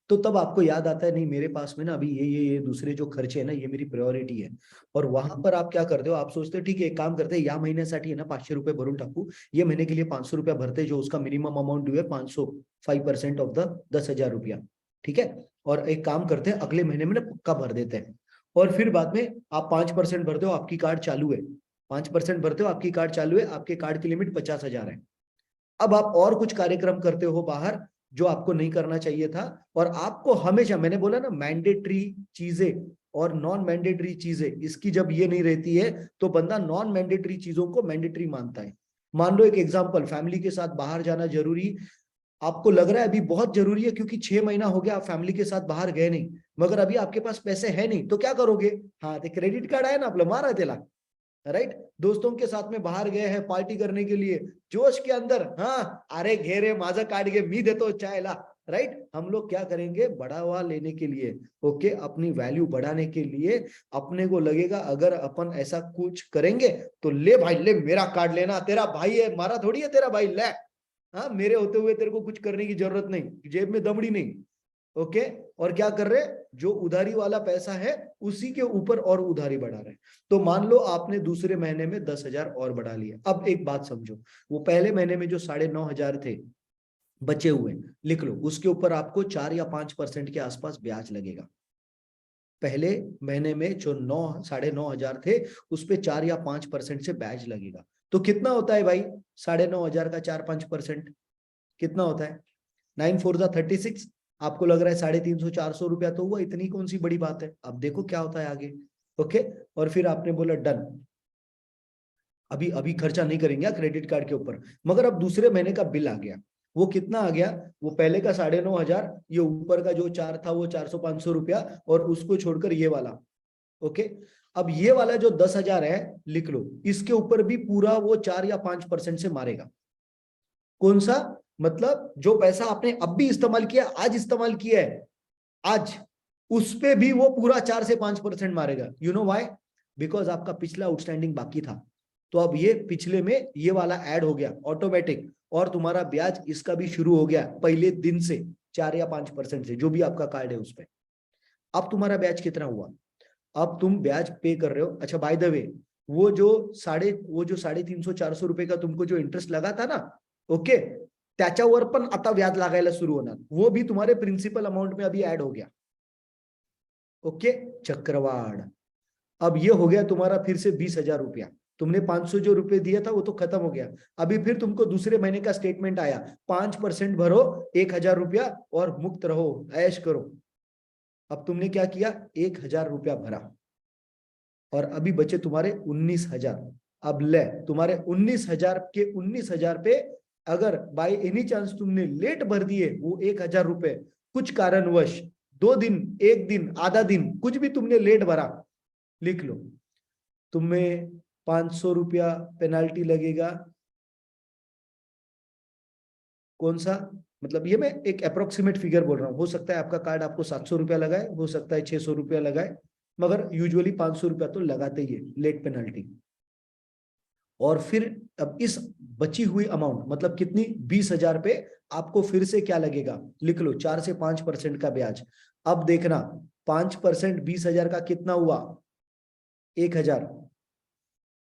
Speaker 1: तो तब आपको याद आता है नहीं मेरे पास में ना अभी ये दूसरे जो खर्चे है ना, ये मेरी प्रायोरिटी है। और वहां पर आप क्या करते हो, आप सोचते हो ठीक है एक काम करते हैं, या महीन्यासाठी है ना 500 रुपये भरून टाकू, ये महीने के लिए 500 रुपया भरते, जो उसका मिनिमम अमाउंट ड्यू है 500, 5% ऑफ द 10,000 रुपया, ठीक है। और एक काम करते हैं अगले महीने में ना पक्का भर देते हैं, और फिर बाद में आप 5% भरते हो, आपकी कार्ड चालू है, 5% भरते हो, आपकी कार्ड चालू है, आपके कार्ड की लिमिट 50,000 है। अब आप और कुछ कार्यक्रम करते हो बाहर जो आपको नहीं करना चाहिए था, और आपको हमेशा, मैंने बोला ना मैंडेटरी चीजें और नॉन मैंडेटरी चीजें, इसकी जब ये नहीं रहती है तो बंदा नॉन मैंडेटरी चीजों को मैंडेटरी मानता है। मान लो एक एग्जांपल, फैमिली के साथ बाहर जाना जरूरी, आपको लग रहा है अभी बहुत जरूरी है क्योंकि 6 महीना हो गया आप फैमिली के साथ बाहर गए नहीं, मगर अभी आपके पास पैसे है नहीं, तो क्या करोगे? हाँ, तो क्रेडिट कार्ड है ना आपला, मारा तेला, राइट। दोस्तों के साथ में बाहर गए हैं पार्टी करने के लिए, जोश के अंदर, हाँ अरे घेरे माझा काट के मी देतो चाय ला, राइट। हम लोग क्या करेंगे, बढ़ावा लेने के लिए, ओके, अपनी वैल्यू बढ़ाने के लिए, अपने को लगेगा अगर अपन ऐसा कुछ करेंगे तो ले भाई ले मेरा कार्ड लेना, तेरा भाई है, मारा थोड़ी है तेरा भाई, ले, हाँ मेरे होते हुए तेरे को कुछ करने की जरूरत नहीं, जेब में दमड़ी नहीं, ओके। और क्या कर रहे, जो उधारी वाला पैसा है उसी के ऊपर और उधारी बढ़ा रहे। तो मान लो आपने दूसरे महीने में 10,000 और बढ़ा लिया। अब एक बात समझो, वो पहले महीने में जो 9,500 थे बचे हुए, लिख लो, उसके ऊपर आपको 4 या 5% के आसपास ब्याज लगेगा। पहले महीने में जो 9,500 थे उस पे 4 या 5% से ब्याज लगेगा। तो कितना होता है भाई, 9,500 का 4-5% कितना होता है? 9×4 = 36। आपको लग रहा है 350-400 रुपया तो हुआ, इतनी कौन सी बड़ी बात है। अब देखो क्या होता है आगे, ओके। और फिर आपने बोला डन, अभी अभी खर्चा नहीं करेंगे क्रेडिट कार्ड के ऊपर, मगर अब दूसरे महीने का बिल आ गया, वो कितना आ गया, वो पहले का 9,500, ये ऊपर का जो 4 था वो 400-500 रुपया, और उसको छोड़कर ये वाला, ओके। अब ये वाला जो 10,000 है, लिख लो, इसके ऊपर भी पूरा वो 4 या 5% से मारेगा। कौन सा? मतलब जो पैसा आपने अब भी इस्तेमाल किया, आज इस्तेमाल किया है, आज, उस पे भी वो पूरा 4 से 5% मारेगा। You know why? बिकॉज आपका पिछला आउटस्टैंडिंग बाकी था, तो अब ये पिछले में ये वाला ऐड हो गया ऑटोमेटिक, और तुम्हारा ब्याज इसका भी शुरू हो गया पहले दिन से, 4 या 5% से, जो भी आपका कार्ड है उस पर। अब तुम्हारा ब्याज कितना हुआ, अब तुम ब्याज पे कर रहे हो। अच्छा बाय द वे, वो जो 350-400 रुपये का तुमको जो इंटरेस्ट लगा था ना, ओके, त्याच्यावर पण आता व्याज लागायला सुरू होणार, वो भी तुम्हारे प्रिंसिपल अमाउंट में अभी ऐड हो गया, ओके। चक्रवाढ़, अब ये हो गया तुम्हारा फिर से 20,000 रुपया। तुमने 500 जो रुपए दिया था वो तो खत्म हो गया, अभी फिर तुमको दूसरे महीने का स्टेटमेंट आया, 5% भरो, 1,000 रुपया, और मुक्त रहो, ऐश करो। अब तुमने क्या किया, 1,000 रुपया भरा, और अभी बचे तुम्हारे 19,000। अब ले, तुम्हारे 19,000 के 19,000 पे अगर बाय एनी चांस तुमने लेट भर दिए वो 1,000 रुपए, कुछ कारणवश 2 दिन, 1 दिन, आधा दिन, कुछ भी तुमने लेट भरा, लिख लो, तुम्हें 500 रुपया पेनाल्टी लगेगा। कौन सा? मतलब ये मैं एक अप्रोक्सीमेट फिगर बोल रहा हूँ, हो सकता है आपका कार्ड आपको 700 रुपया लगाए, हो सकता है 600 रुपया लगाए, मगर यूजुअली 500 रुपया तो लगाते ही है लेट पेनल्टी। और फिर अब इस बची हुई अमाउंट मतलब कितनी 20,000 पे आपको फिर से क्या लगेगा, लिख लो 4 से 5% का ब्याज। अब देखना 5% 20,000 का कितना हुआ, 1,000।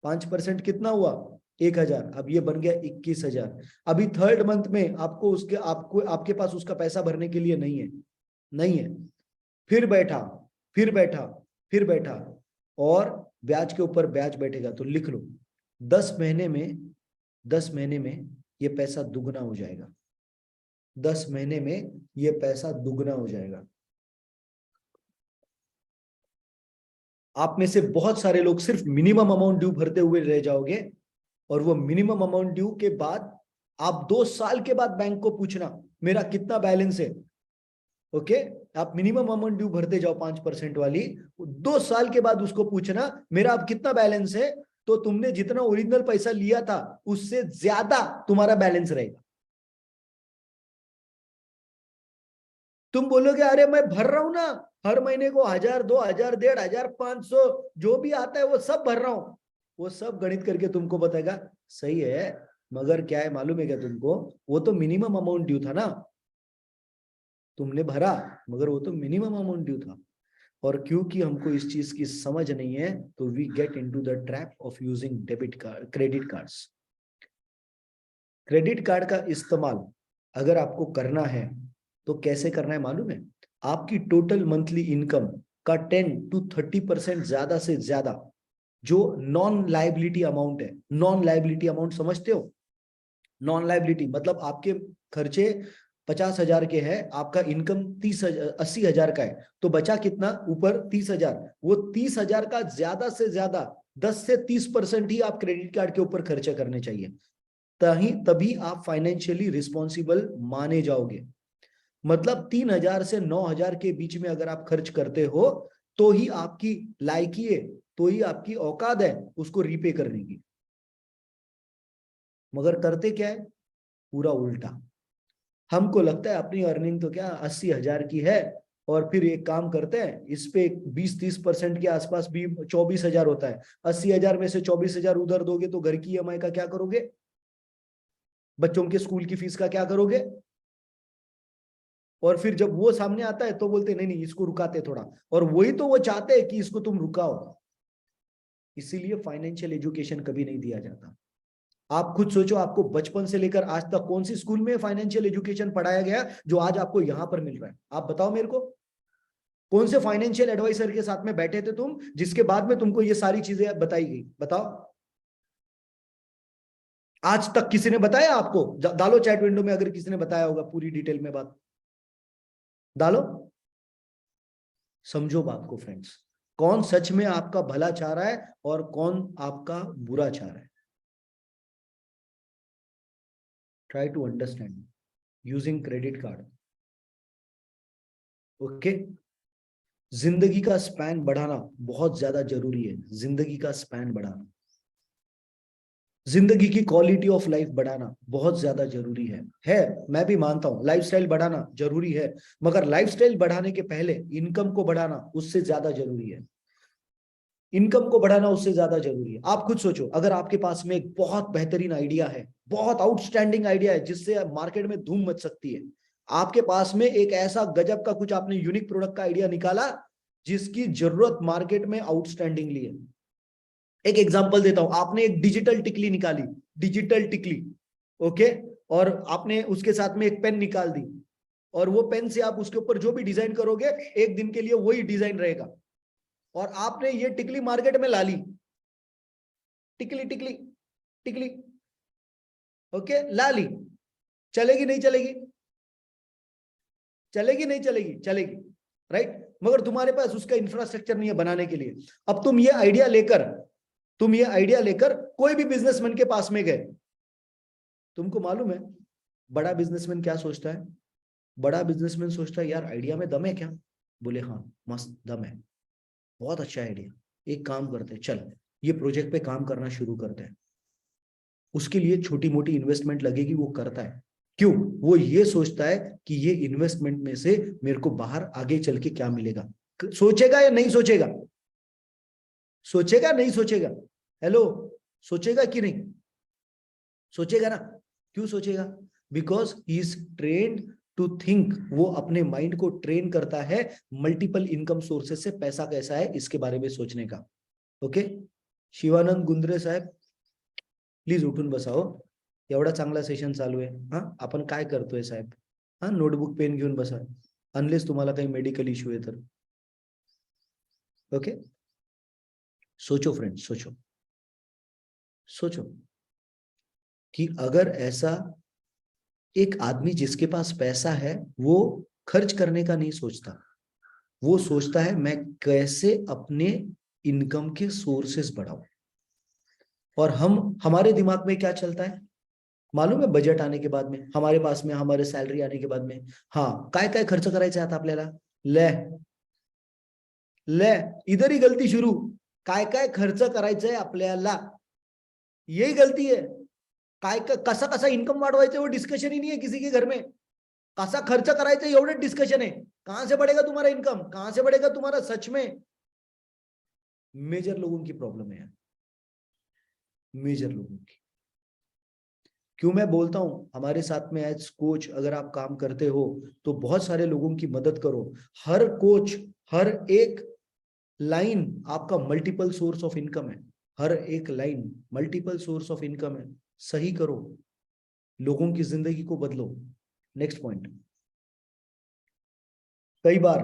Speaker 1: 5% कितना हुआ, 1,000। अब ये बन गया 21,000। अभी थर्ड मंथ में आपके पास उसका पैसा भरने के लिए नहीं है, नहीं है। फिर बैठा, फिर बैठा, फिर बैठा, और ब्याज के ऊपर ब्याज बैठेगा। तो लिख लो 10 महीने में, 10 महीने में ये पैसा दुगना हो जाएगा। 10 महीने में ये पैसा दुगना हो जाएगा। आप में से बहुत सारे लोग सिर्फ मिनिमम अमाउंट ड्यू भरते हुए रह जाओगे, और वो मिनिमम अमाउंट ड्यू के बाद आप 2 साल के बाद बैंक को पूछना मेरा कितना बैलेंस है। ओके, आप मिनिमम अमाउंट ड्यू भरते जाओ 5% वाली, 2 साल के बाद उसको पूछना मेरा अब कितना बैलेंस है, तो तुमने जितना ओरिजिनल पैसा लिया था उससे ज्यादा तुम्हारा बैलेंस रहेगा। तुम बोलोगे अरे मैं भर रहा हूं ना, हर महीने को 1,000, 2,000, 1,500, 500 जो भी आता है वो सब भर रहा हूं। वो सब गणित करके तुमको बताएगा सही है, मगर क्या है मालूम है क्या तुमको, वो तो मिनिमम अमाउंट ड्यू था ना, तुमने भरा मगर वो तो मिनिमम अमाउंट ड्यू था। और क्योंकि हमको इस चीज की समझ नहीं है तो we get into the trap of using debit card, credit cards. Credit card का इस्तेमाल अगर आपको करना है तो कैसे करना है मालूम है, आपकी टोटल मंथली इनकम का 10 to 30% ज्यादा से ज्यादा जो नॉन लाइबिलिटी अमाउंट है, नॉन लाइबिलिटी अमाउंट समझते हो, नॉन लाइबिलिटी मतलब आपके खर्चे 50,000 के हैं, आपका इनकम 80,000 का है, तो बचा कितना ऊपर 30,000, वो 30,000 का ज्यादा से ज्यादा 10 से 30% ही आप क्रेडिट कार्ड के ऊपर खर्चा करने चाहिए, तभी आप फाइनेंशियली रिस्पॉन्सिबल माने जाओगे। मतलब 3,000 से 9,000 के बीच में अगर आप खर्च करते हो तो ही आपकी लायकी है, तो ही आपकी औकात है उसको रीपे करने की। मगर करते क्या है, पूरा उल्टा। हमको लगता है अपनी अर्निंग तो क्या 80,000 की है, और फिर एक काम करते हैं इस पे 20-30% के आसपास भी 24,000 होता है। 80,000 में से 24,000 उधर दोगे तो घर की ईएमआई का क्या करोगे, बच्चों के स्कूल की फीस का क्या करोगे। और फिर जब वो सामने आता है तो बोलते नहीं नहीं इसको रुकाते थोड़ा, और वही तो वो चाहते हैं कि इसको तुम रुकाओ। इसीलिए फाइनेंशियल एजुकेशन कभी नहीं दिया जाता। आप खुद सोचो, आपको बचपन से लेकर आज तक कौन सी स्कूल में फाइनेंशियल एजुकेशन पढ़ाया गया जो आज आपको यहां पर मिल रहा है, आप बताओ मेरे को। कौन से फाइनेंशियल एडवाइजर के साथ में बैठे थे तुम जिसके बाद में तुमको ये सारी चीजें बताई गई, बताओ। आज तक किसी ने बताया आपको, डालो चैट विंडो में अगर किसी ने बताया होगा पूरी डिटेल में बात डालो। समझो बात को फ्रेंड्स, कौन सच में आपका भला चाह रहा है और कौन आपका बुरा चाह रहा है। Try to understand using credit card. Okay, जिंदगी का स्पैन बढ़ाना बहुत ज्यादा जरूरी है। जिंदगी का स्पैन बढ़ाना, जिंदगी की क्वालिटी ऑफ लाइफ बढ़ाना बहुत ज्यादा जरूरी है। मैं भी मानता हूं लाइफस्टाइल बढ़ाना जरूरी है, मगर लाइफस्टाइल बढ़ाने के पहले इनकम को बढ़ाना उससे ज्यादा जरूरी है। इनकम को बढ़ाना उससे ज्यादा जरूरी है। आप खुद सोचो, अगर आपके पास में एक बहुत बेहतरीन आइडिया है, बहुत आउटस्टैंडिंग आइडिया है जिससे मार्केट में धूम मच सकती है, आपके पास में एक ऐसा गजब का कुछ आपने यूनिक प्रोडक्ट का आइडिया निकाला जिसकी जरूरत मार्केट में आउटस्टैंडिंगली है। एक एग्जांपल देता हूं, आपने एक डिजिटल टिकली निकाली, डिजिटल टिकली, ओके, और आपने उसके साथ में एक पेन निकाल दी, और वो पेन से आप उसके ऊपर जो भी डिजाइन करोगे एक दिन के लिए वही डिजाइन रहेगा, और आपने ये टिकली मार्केट में ला ली, टिकली टिकली टिकली, ओके, ला ली, चलेगी नहीं चलेगी, चलेगी नहीं चलेगी, चलेगी, राइट। मगर तुम्हारे पास उसका इंफ्रास्ट्रक्चर नहीं है बनाने के लिए। अब तुम ये आइडिया लेकर कोई भी बिजनेसमैन के पास में गए, तुमको मालूम है बड़ा बिजनेसमैन क्या सोचता है, बड़ा बिजनेसमैन सोचता है यार आइडिया में दम है क्या, बोले हाँ मस्त दम है, बहुत अच्छा आइडिया, एक काम करते हैं चल ये प्रोजेक्ट पे काम करना शुरू करते हैं। उसके लिए छोटी मोटी इन्वेस्टमेंट लगेगी, वो करता है। क्यों, वो ये सोचता है कि ये इन्वेस्टमेंट में से मेरे को बाहर आगे चल के क्या मिलेगा। सोचेगा या नहीं सोचेगा, सोचेगा नहीं सोचेगा, हेलो, सोचेगा कि नहीं? सोचेगा ना। क्यों सोचेगा? Because he is trained to think. वो अपने माइंड को ट्रेन करता है मल्टीपल इनकम सोर्सेस से पैसा कैसा है इसके बारे में सोचने का। ओके, शिवानंद गुंद्रे साहेब प्लीज उठून बसाओ. एवढा चांगला सेशन चालू आहे. हा, आपण काय करतोय साहेब? हा, नोटबुक पेन घेऊन बसा, अनलेस तुम्हाला काही मेडिकल इश्यू आहे तर. ओके, सोचो फ्रेंड्स, सोचो सोचो कि अगर ऐसा एक आदमी जिसके पास पैसा है वो खर्च करने का नहीं सोचता, वो सोचता है मैं कैसे अपने इनकम के सोर्सेस बढ़ाऊं. और हमारे दिमाग में क्या चलता है मालूम है? बजट आने के बाद में, हमारे पास में हमारे सैलरी आने के बाद में, हाँ काय काय खर्च करायचे आता आपल्याला. ले ले इधर ही गलती शुरू. काय काय खर्च करायचंय आपल्याला, यही गलती है. काय कसा कसा इनकम वाढवायचं वो डिस्कशन ही नहीं है किसी के घर में. कसा खर्च करायचं एवढे डिस्कशन है. कहां से बढ़ेगा तुम्हारा इनकम, कहां से बढ़ेगा तुम्हारा, सच में मेजर लोगों की प्रॉब्लम है, मेजर लोगों की. क्यों मैं बोलता हूं हमारे साथ में एज कोच अगर आप काम करते हो तो बहुत सारे लोगों की मदद करो. हर कोच, हर एक लाइन आपका मल्टीपल सोर्स ऑफ इनकम है. हर एक line multiple source of income है. सही करो, लोगों की जिंदगी को बदलो. Next point. कई बार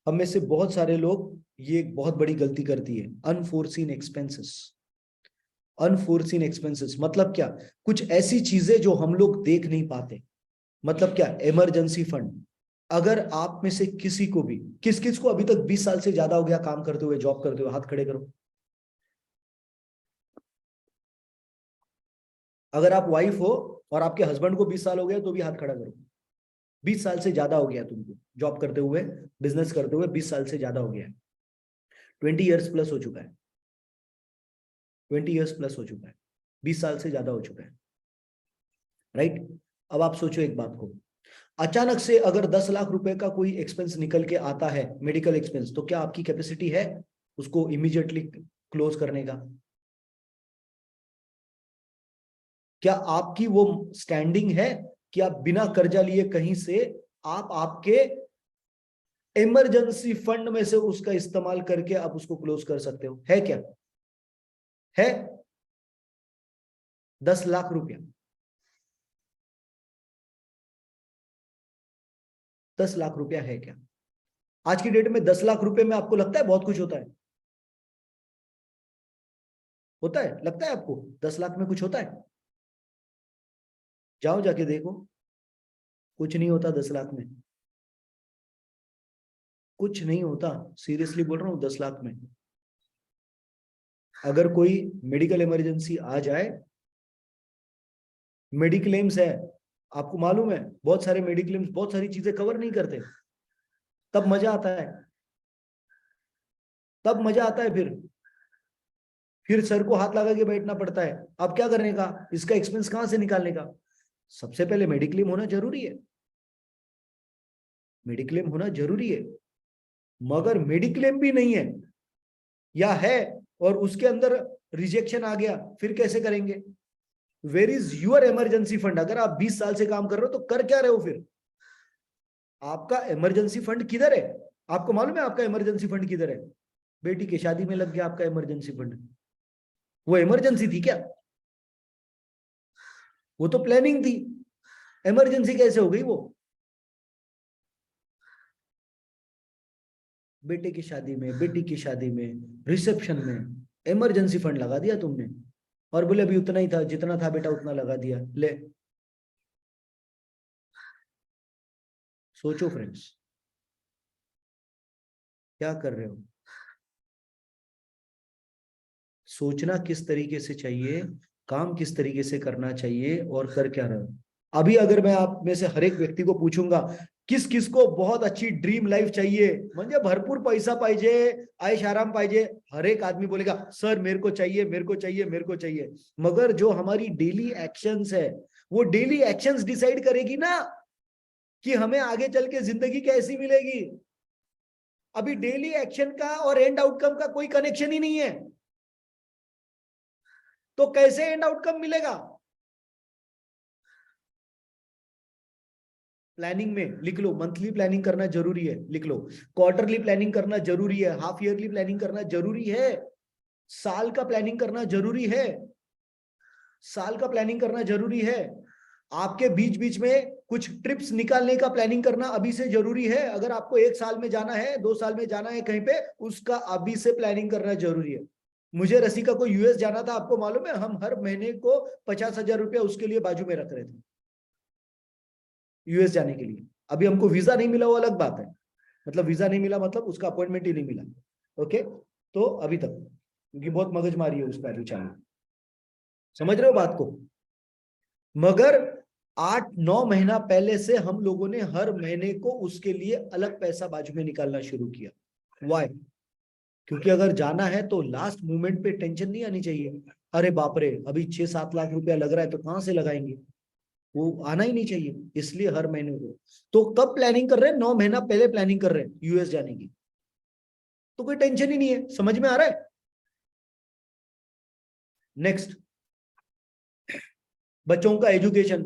Speaker 1: हम में से बहुत सारे लोग ये एक बहुत बड़ी गलती करती है, अनफोर्सीन एक्सपेंसेस. अनफोर्सीन एक्सपेंसेस मतलब क्या? कुछ ऐसी चीजें जो हम लोग देख नहीं पाते. मतलब क्या? Emergency fund. अगर आप में से किसी को भी, किस किस को अभी तक 20 साल से ज्यादा हो गया काम करते हुए, जॉब करते हुए, हाथ खड़े करो. अगर आप वाइफ हो और आपके हस्बैंड को 20 साल हो गया तो भी हाथ खड़ा करो. 20 साल से ज्यादा हो गया तुमको जॉब करते हुए, बिजनेस करते हुए 20 साल से ज्यादा हो गया है. 20 ईयर्स प्लस हो चुका है. 20 ईयर्स प्लस हो चुका है. 20 साल से ज्यादा हो चुका है. राइट. अब आप सोचो एक बात को, अचानक से अगर 10 लाख रुपए का कोई एक्सपेंस निकल के आता है, मेडिकल एक्सपेंस, तो क्या आपकी कैपेसिटी है उसको इमीडिएटली क्लोज करने का? क्या आपकी वो स्टैंडिंग है कि आप बिना कर्जा लिए कहीं से आप आपके इमरजेंसी फंड में से उसका इस्तेमाल करके आप उसको क्लोज कर सकते हो? है क्या? है? 10 लाख रुपया, 10 लाख रुपया है क्या? आज की डेट में 10 लाख रुपए में आपको लगता है बहुत कुछ होता है? होता है? लगता है आपको 10 लाख में कुछ होता है? जाओ जाके देखो, कुछ नहीं होता 10 लाख में. कुछ नहीं होता, सीरियसली बोल रहा हूं. 10 लाख में अगर कोई मेडिकल इमरजेंसी आ जाए, मेडिक्लेम्स है, आपको मालूम है बहुत सारे मेडिक्लेम्स बहुत सारी चीजें कवर नहीं करते. तब मजा आता है, तब मजा आता है. फिर सर को हाथ लगा के बैठना पड़ता है. अब क्या करने का, इसका एक्सपेंस कहां से निकालने का? सबसे पहले मेडिक्लेम होना जरूरी है. मेडिक्लेम होना जरूरी है. मगर मेडिक्लेम भी नहीं है या है और उसके अंदर रिजेक्शन आ गया, फिर कैसे करेंगे? Where is your emergency fund? अगर आप 20 साल से काम कर रहे हो तो कर क्या रहे हो फिर? आपका इमरजेंसी फंड किधर है? आपको मालूम है आपका इमरजेंसी फंड किधर है? बेटी की शादी में लग गया आपका इमरजेंसी फंड. वो इमरजेंसी थी क्या? वो तो प्लानिंग थी. इमरजेंसी कैसे हो गई वो? बेटे की शादी में, बेटी की शादी में, रिसेप्शन में इमरजेंसी फंड लगा दिया तुमने और बोले अभी उतना ही था, जितना था बेटा उतना लगा दिया. ले, सोचो फ्रेंड्स, क्या कर रहे हो? सोचना किस तरीके से चाहिए, काम किस तरीके से करना चाहिए और कर क्या रहे हो. अभी अगर मैं आप में से हर एक व्यक्ति को पूछूंगा किस किस को बहुत अच्छी ड्रीम लाइफ चाहिए, म्हणजे भरपूर पैसा पाहिजे, ऐश आराम पाहिजे, हर एक आदमी बोलेगा सर मेरे को चाहिए, मेरे को चाहिए, मेरे को चाहिए. मगर जो हमारी डेली एक्शंस है, वो डेली एक्शंस डिसाइड करेगी ना कि हमें आगे चल के जिंदगी कैसी मिलेगी. अभी डेली एक्शन का और एंड आउटकम का कोई कनेक्शन ही नहीं है. तो कैसे एंड आउटकम मिलेगा? प्लानिंग में लिख लो, मंथली प्लानिंग करना जरूरी है, लिख लो। क्वार्टरली प्लानिंग करना जरूरी है, हाफ ईयरली प्लानिंग करना जरूरी है, साल का प्लानिंग करना जरूरी है, साल का प्लानिंग करना जरूरी है। आपके बीच बीच में कुछ ट्रिप्स निकालने का प्लानिंग करना अभी से जरूरी है। अगर आपको 1 साल में जाना है, 2 साल में जाना है कहीं पे, उसका अभी से प्लानिंग करना जरूरी है। मुझे रसिका को यूएस जाना था, आपको मालूम है, हम हर महीने को 50,000 रुपया उसके लिए बाजू में रख रहे थे यूएस जाने के लिए। अभी हमको वीजा नहीं मिला, वो अलग बात है, मतलब वीजा नहीं मिला मतलब उसका अपॉइंटमेंट ही नहीं मिला। ओके, तो अभी तक, क्योंकि बहुत मगजमारी है उसका अभी चालू, समझ रहे हो बात को? मगर 8-9 महीना पहले से हम लोगों ने हर महीने को उसके लिए अलग पैसा बाजू में निकालना शुरू किया। वाई? क्योंकि अगर जाना है तो लास्ट मोमेंट पे टेंशन नहीं आनी चाहिए, अरे बाप रे अभी 6-7 लाख रुपया लग रहा है तो कहां से लगाएंगे, वो आना ही नहीं चाहिए। इसलिए हर महीने को, तो कब प्लानिंग कर रहे हैं? 9 महीना पहले प्लानिंग कर रहे हैं यूएस जाने की, तो कोई टेंशन ही नहीं है। समझ में आ रहा है? नेक्स्ट, बच्चों का एजुकेशन,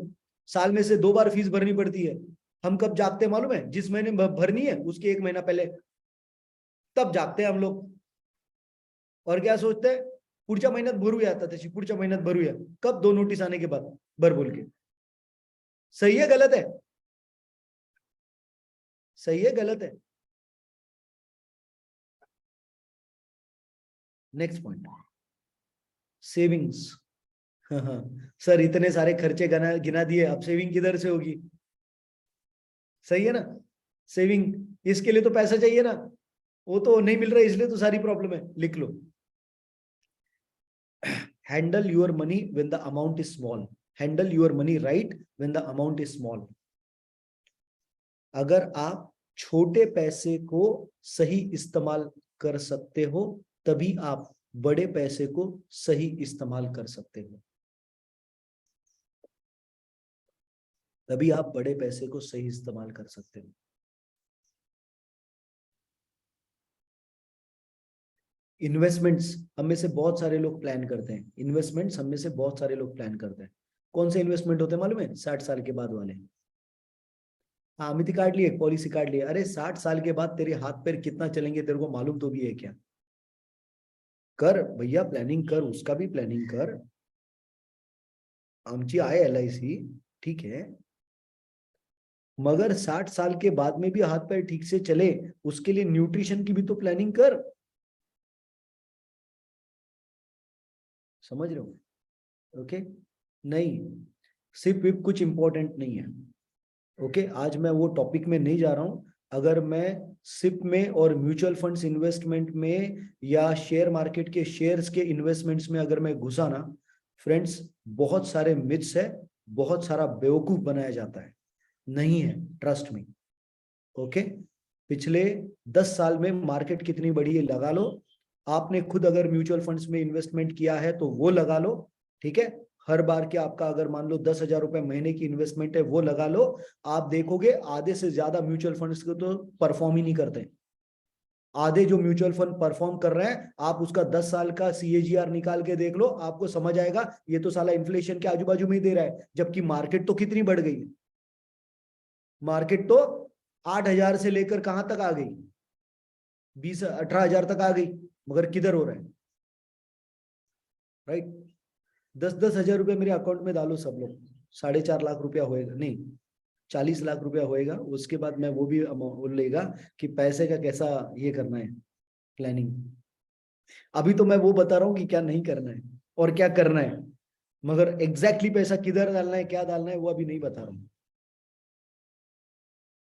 Speaker 1: साल में से 2 बार फीस भरनी पड़ती है। हम कब जागते हैं मालूम है? जिस महीने भरनी है उसके 1 महीना पहले, तब जागते हैं हम लोग। और क्या सोचते हैं, पुढच्या महिन्यात भरूया, आता तशी पुढच्या महिन्यात भरूया, कब? 2 नोटिस आने के बाद भर बोल के। सही है गलत है? सही है गलत है? Next point, savings. हाँ हाँ, सर इतने सारे खर्चे गिना गिना दिए, अब सेविंग किधर से होगी? सही है ना? सेविंग, इसके लिए तो पैसा चाहिए ना, वो तो नहीं मिल रहा है, इसलिए तो सारी प्रॉब्लम है। लिख लो, handle your money when the amount is small, handle your money right when the amount is small. अगर आप छोटे पैसे को सही इस्तेमाल कर सकते हो, तभी आप बड़े पैसे को सही इस्तेमाल कर सकते हो, तभी आप बड़े पैसे को सही इस्तेमाल कर सकते हो। इन्वेस्टमेंट्स हम में से बहुत सारे लोग प्लान करते हैं, इन्वेस्टमेंट्स हम में से बहुत सारे लोग प्लान करते हैं। कौन से इन्वेस्टमेंट होते हैं मालूम है? 60 साल के बाद वाले। हाँ, अमिति काट लिए, एक पॉलिसी काट लिए। अरे 60 साल के बाद तेरे हाथ पैर कितना चलेंगे तेरे को मालूम तो भी है क्या? कर भैया, प्लानिंग कर, उसका भी प्लानिंग कर। आमची आहे LIC, ठीक है, मगर 60 साल के बाद में भी हाथ पैर ठीक से चले, उसके लिए न्यूट्रिशन की भी तो प्लानिंग कर। समझ रहे हो? ओके, नहीं, सिर्फ विप कुछ इंपॉर्टेंट नहीं है। ओके, आज मैं वो टॉपिक में नहीं जा रहा हूं। अगर मैं सिप में और म्यूचुअल फंड्स इन्वेस्टमेंट में या शेयर मार्केट के शेयर्स के इन्वेस्टमेंट्स में अगर मैं घुसा ना, फ्रेंड्स, बहुत सारे मिथ्स है, बहुत सारा बेवकूफ बनाया जाता है, नहीं है, ट्रस्ट मी। ओके, पिछले 10 साल में मार्केट कितनी बढ़ी है लगा लो। आपने खुद अगर म्यूचुअल फंड्स में इन्वेस्टमेंट किया है तो वो लगा लो, ठीक है। हर बार के आपका अगर मान लो 10,000 रुपए महीने की इन्वेस्टमेंट है, वो लगा लो। आप देखोगे आधे से ज्यादा म्यूचुअल फंड्स को तो परफॉर्म ही नहीं करते। आधे जो म्यूचुअल फंड परफॉर्म कर रहे हैं, आप उसका 10 साल का CAGR निकाल के देख लो, आपको समझ आएगा ये तो साला इन्फ्लेशन के आजू बाजू में ही दे रहा है, जबकि मार्केट तो कितनी बढ़ गई है। मार्केट तो 8,000 से लेकर कहां तक आ गई, 20-18 हजार तक आ गई, मगर किधर हो रहा है? राइट? 10-10 हजार रुपये मेरे अकाउंट में डालो सब लोग, 4.5 लाख रुपया होएगा, नहीं 40 लाख रुपया होएगा। उसके बाद मैं वो भी लेगा कि पैसे का कैसा ये करना है, प्लानिंग। अभी तो मैं वो बता रहा हूँ कि क्या नहीं करना है और क्या करना है, मगर एग्जैक्टली पैसा किधर डालना है, क्या डालना है, वो अभी नहीं बता रहा हूँ।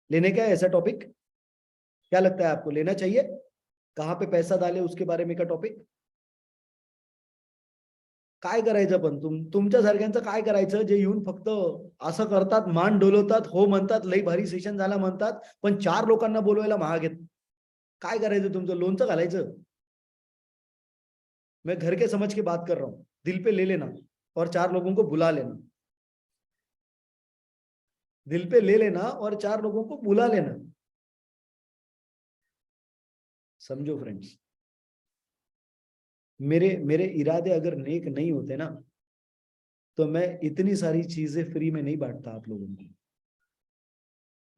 Speaker 1: लेने का है ऐसा टॉपिक? क्या लगता है आपको, लेना चाहिए? कहाँ पे पैसा डाले उसके बारे में का टॉपिक? काय करायचं पण तुमच्या सारख्यांचं काय करायचं, जे येऊन फक्त असं करतात, मान डोलवतात, हो म्हणतात, लई भारी सेशन झाला म्हणतात, पण 4 लोकांना बोलवायला महाग आहेत। काय करायचं तुमचं, लोणचं घालायचं? मैं घर के समझ के बात कर रहा हूँ, दिल पे ले लेना और 4 लोगों को बुला लेना, दिल पे ले लेना और 4 लोगों को बुला लेना। समझो फ्रेंड्स। मेरे मेरे इरादे अगर नेक नहीं होते ना, तो मैं इतनी सारी चीजें फ्री में नहीं बांटता आप लोगों को।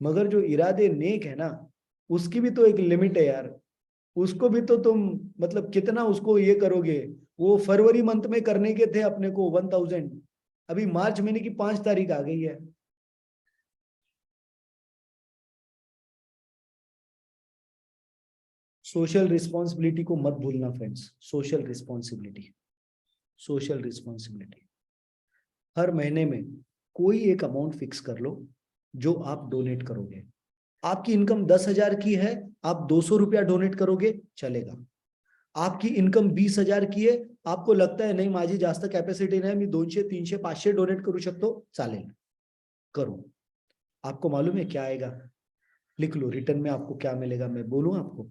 Speaker 1: मगर जो इरादे नेक है ना, उसकी भी तो एक लिमिट है यार। उसको भी तो तुम मतलब कितना उसको ये करोगे। वो फरवरी मंथ में करने के थे अपने को 1000, अभी मार्च महीने की 5 तारीख आ गई है। सोशल रिस्पॉन्सिबिलिटी को मत भूलना friends, social responsibility, social responsibility. हर महीने में कोई एक अमाउंट फिक्स कर लो जो आप डोनेट करोगे। आपकी इनकम 10,000 की है, आप 200 रुपया डोनेट करोगे चलेगा। आपकी इनकम 20,000 की है, आपको लगता है नहीं माझी जास्त कॅपॅसिटी नाही, मी 200 300 500 डोनेट करू शकतो, चालेल, करो। आपको मालूम है क्या आएगा? लिख लो, रिटर्न में आपको क्या मिलेगा मैं बोलूं आपको।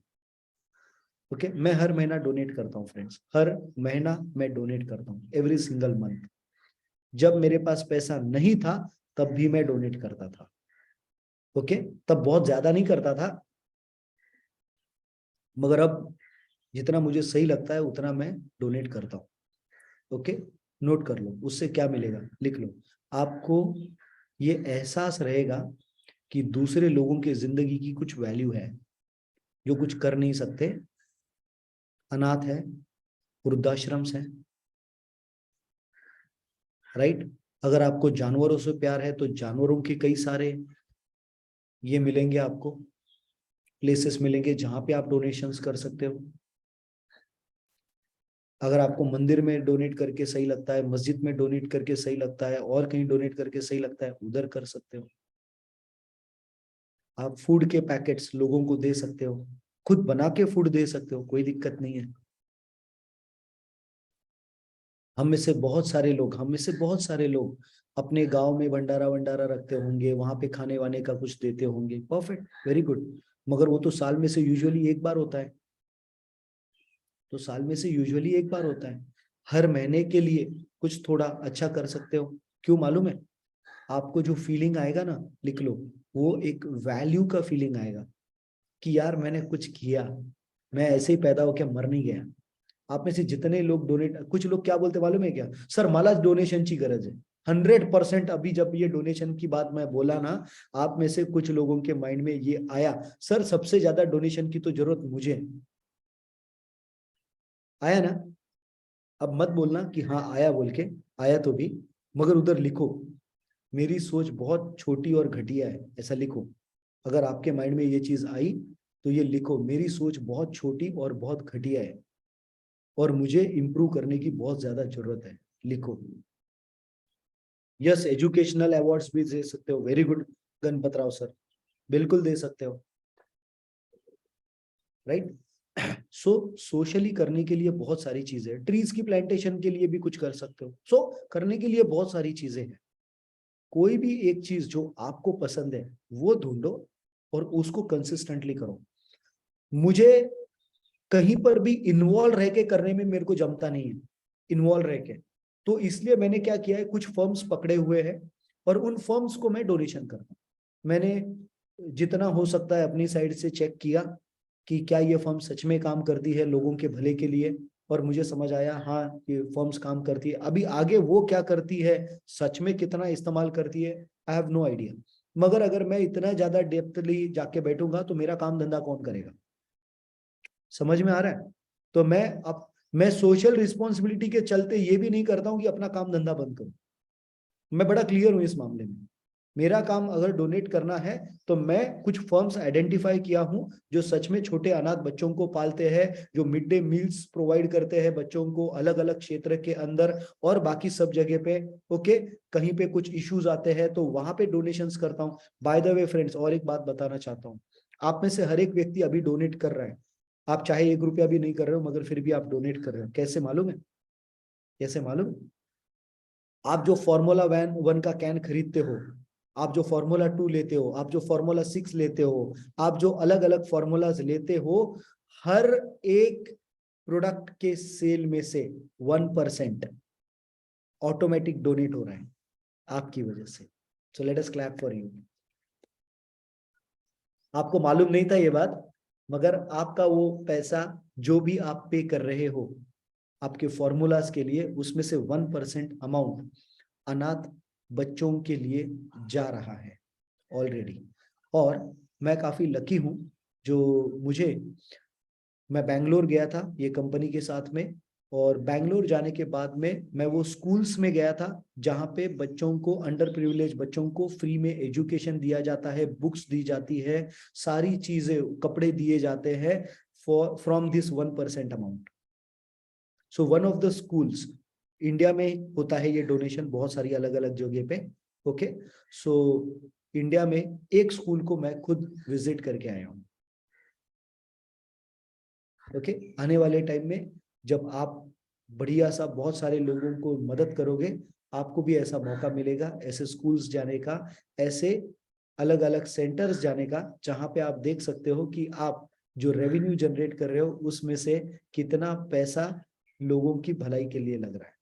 Speaker 1: ओके, मैं हर महीना डोनेट करता हूँ फ्रेंड्स, हर महीना मैं डोनेट करता हूँ, एवरी सिंगल मंथ। जब मेरे पास पैसा नहीं था तब भी मैं डोनेट करता था। ओके, तब बहुत ज्यादा नहीं करता था, मगर अब जितना मुझे सही लगता है उतना मैं डोनेट करता हूँ। ओके, नोट कर लो, उससे क्या मिलेगा लिख लो। आपको ये एहसास रहेगा कि दूसरे लोगों की जिंदगी की कुछ वैल्यू है, जो कुछ कर नहीं सकते, अनाथ है, वृद्धाश्रम है, राइट। अगर आपको जानवरों से प्यार है तो जानवरों के कई सारे ये मिलेंगे आपको, प्लेसेस मिलेंगे जहां पे आप डोनेशंस कर सकते हो। अगर आपको मंदिर में डोनेट करके सही लगता है, मस्जिद में डोनेट करके सही लगता है, और कहीं डोनेट करके सही लगता है, उधर कर सकते हो। आप फूड के पैकेट्स लोगों को दे सकते हो, खुद बना के फूड दे सकते हो, कोई दिक्कत नहीं है। हम में से बहुत सारे लोग अपने गांव में भंडारा वंडारा रखते होंगे, वहां पे खाने वाने का कुछ देते होंगे, परफेक्ट, वेरी गुड। मगर वो तो साल में से यूजुअली एक बार होता है, तो साल में से यूजुअली एक बार होता है। हर महीने के लिए कुछ थोड़ा अच्छा कर सकते हो। क्यों मालूम है? आपको जो फीलिंग आएगा ना, लिख लो, वो एक वैल्यू का फीलिंग आएगा कि यार मैंने कुछ किया, मैं ऐसे ही पैदा होकर मर नहीं गया। आप में से जितने लोग डोनेट, कुछ लोग क्या बोलते मालूम है क्या, सर मला डोनेशन की गरज है। 100%। अभी जब ये डोनेशन की बात मैं बोला ना, आप में से कुछ लोगों के माइंड में ये आया, सर सबसे ज्यादा डोनेशन की तो जरूरत मुझे है। आया ना? अब मत बोलना कि हाँ आया बोल के, आया तो भी, मगर उधर लिखो मेरी सोच बहुत छोटी और घटिया है, ऐसा लिखो। अगर आपके माइंड में ये चीज आई तो ये लिखो, मेरी सोच बहुत छोटी और बहुत घटिया है और मुझे इंप्रूव करने की बहुत ज्यादा जरूरत है, लिखो। यस, एजुकेशनल अवार्ड्स भी दे सकते हो, very good Ganpat Rao sir, बिल्कुल दे सकते हो, राइट। सो सोशली करने के लिए बहुत सारी चीजें हैं, ट्रीज की प्लांटेशन के लिए भी कुछ कर सकते हो। सो करने के लिए बहुत सारी चीजें हैं। कोई भी एक चीज जो आपको पसंद है वो ढूंढो और उसको कंसिस्टेंटली करो। मुझे कहीं पर भी इन्वॉल्व रह के करने में मेरे को जमता नहीं है, इन्वॉल्व रह के। तो इसलिए मैंने क्या किया है, कुछ फर्म्स पकड़े हुए हैं और उन फर्म्स को मैं डोनेशन करता हूँ। मैंने जितना हो सकता है अपनी साइड से चेक किया कि क्या ये फर्म सच में काम करती है लोगों के भले के लिए, और मुझे समझ आया हाँ ये फर्म्स काम करती है। अभी आगे वो क्या करती है, सच में कितना इस्तेमाल करती है, आई हैव नो आइडिया। मगर अगर मैं इतना ज्यादा डेप्थली जाके बैठूंगा तो मेरा काम धंधा कौन करेगा? समझ में आ रहा है? तो मैं सोशल रिस्पॉन्सिबिलिटी के चलते ये भी नहीं करता हूं कि अपना काम धंधा बंद करूं। मैं बड़ा क्लियर हूं इस मामले में। मेरा काम अगर डोनेट करना है तो मैं कुछ फर्म्स आइडेंटिफाई किया हूं जो सच में छोटे अनाथ बच्चों को पालते हैं, जो मिड डे मील्स प्रोवाइड करते हैं बच्चों को अलग अलग क्षेत्र के अंदर और बाकी सब जगह पे। ओके, कहीं पे कुछ इश्यूज आते हैं तो वहां पे डोनेशंस करता हूं। बाय द वे फ्रेंड्स, और एक बात बताना चाहता हूं, आप में से हर एक व्यक्ति अभी डोनेट कर रहा है। आप चाहे 1 रुपया भी नहीं कर रहे हो मगर फिर भी आप डोनेट कर रहे हो, कैसे मालूम है? कैसे मालूम? आप जो फार्मूला 1 का कैन खरीदते हो, आप जो फार्मूला 2 लेते हो, आप जो फार्मूला 6 लेते हो, आप जो अलग अलग फार्मूलाज लेते हो, हर एक प्रोडक्ट के सेल में से 1% ऑटोमेटिक डोनेट हो रहा है आपकी वजह से। So let us clap for you. आपको मालूम नहीं था ये बात, मगर आपका वो पैसा जो भी आप पे कर रहे हो, आपके फॉर्मूलाज के लिए, उसमें से 1% अमाउंट अनाथ बच्चों के लिए जा रहा है ऑलरेडी। और मैं काफी लकी हूं, जो मैं बैंगलोर गया था ये कंपनी के साथ में, और बैंगलोर जाने के बाद में मैं वो स्कूल्स में गया था जहाँ पे बच्चों को, अंडर प्रिविलेज बच्चों को फ्री में एजुकेशन दिया जाता है, बुक्स दी जाती है, सारी चीजें, कपड़े दिए जाते हैं from this 1% amount. So one of the schools, India में होता है ये डोनेशन बहुत सारी अलग अलग जगह पे। ओके, सो इंडिया में एक स्कूल को मैं खुद विजिट करके आया हूँ। ओके, आने वाले टाइम में जब आप बढ़िया सा बहुत सारे लोगों को मदद करोगे, आपको भी ऐसा मौका मिलेगा ऐसे स्कूल्स जाने का, ऐसे अलग अलग सेंटर्स जाने का, जहां पे आप देख सकते हो कि आप जो रेवेन्यू जनरेट कर रहे हो उसमें से कितना पैसा लोगों की भलाई के लिए लग रहा है।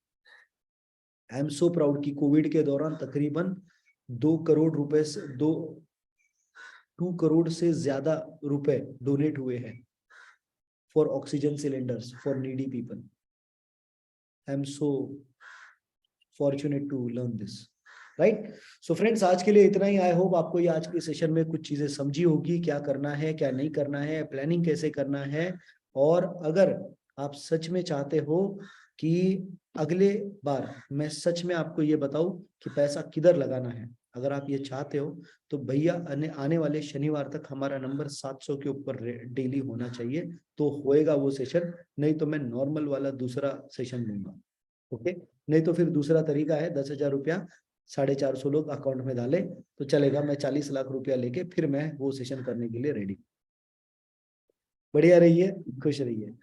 Speaker 1: आई एम सो प्राउड कि कोविड के दौरान तकरीबन 2 करोड़ रुपए से 2 करोड़ से ज्यादा रुपए डोनेट हुए हैं for oxygen cylinders for needy people. I am so fortunate to learn this, right. So friends, आज के लिए इतना ही। आई होप आपको ये आज के सेशन में कुछ चीजें समझी होगी, क्या करना है क्या नहीं करना है, प्लानिंग कैसे करना है। और अगर आप सच में चाहते हो कि अगले बार मैं सच में आपको ये बताऊं कि पैसा किधर लगाना है, अगर आप ये चाहते हो तो भैया आने वाले शनिवार तक हमारा नंबर 700 के ऊपर डेली होना चाहिए, तो होएगा वो सेशन। नहीं तो मैं नॉर्मल वाला दूसरा सेशन लूंगा। ओके, नहीं तो फिर दूसरा तरीका है 10,000 रुपया 450 लोग अकाउंट में डाले तो चलेगा, मैं 40 लाख रुपया लेके फिर मैं वो सेशन करने के लिए रेडी। बढ़िया रहिए, खुश रहिए।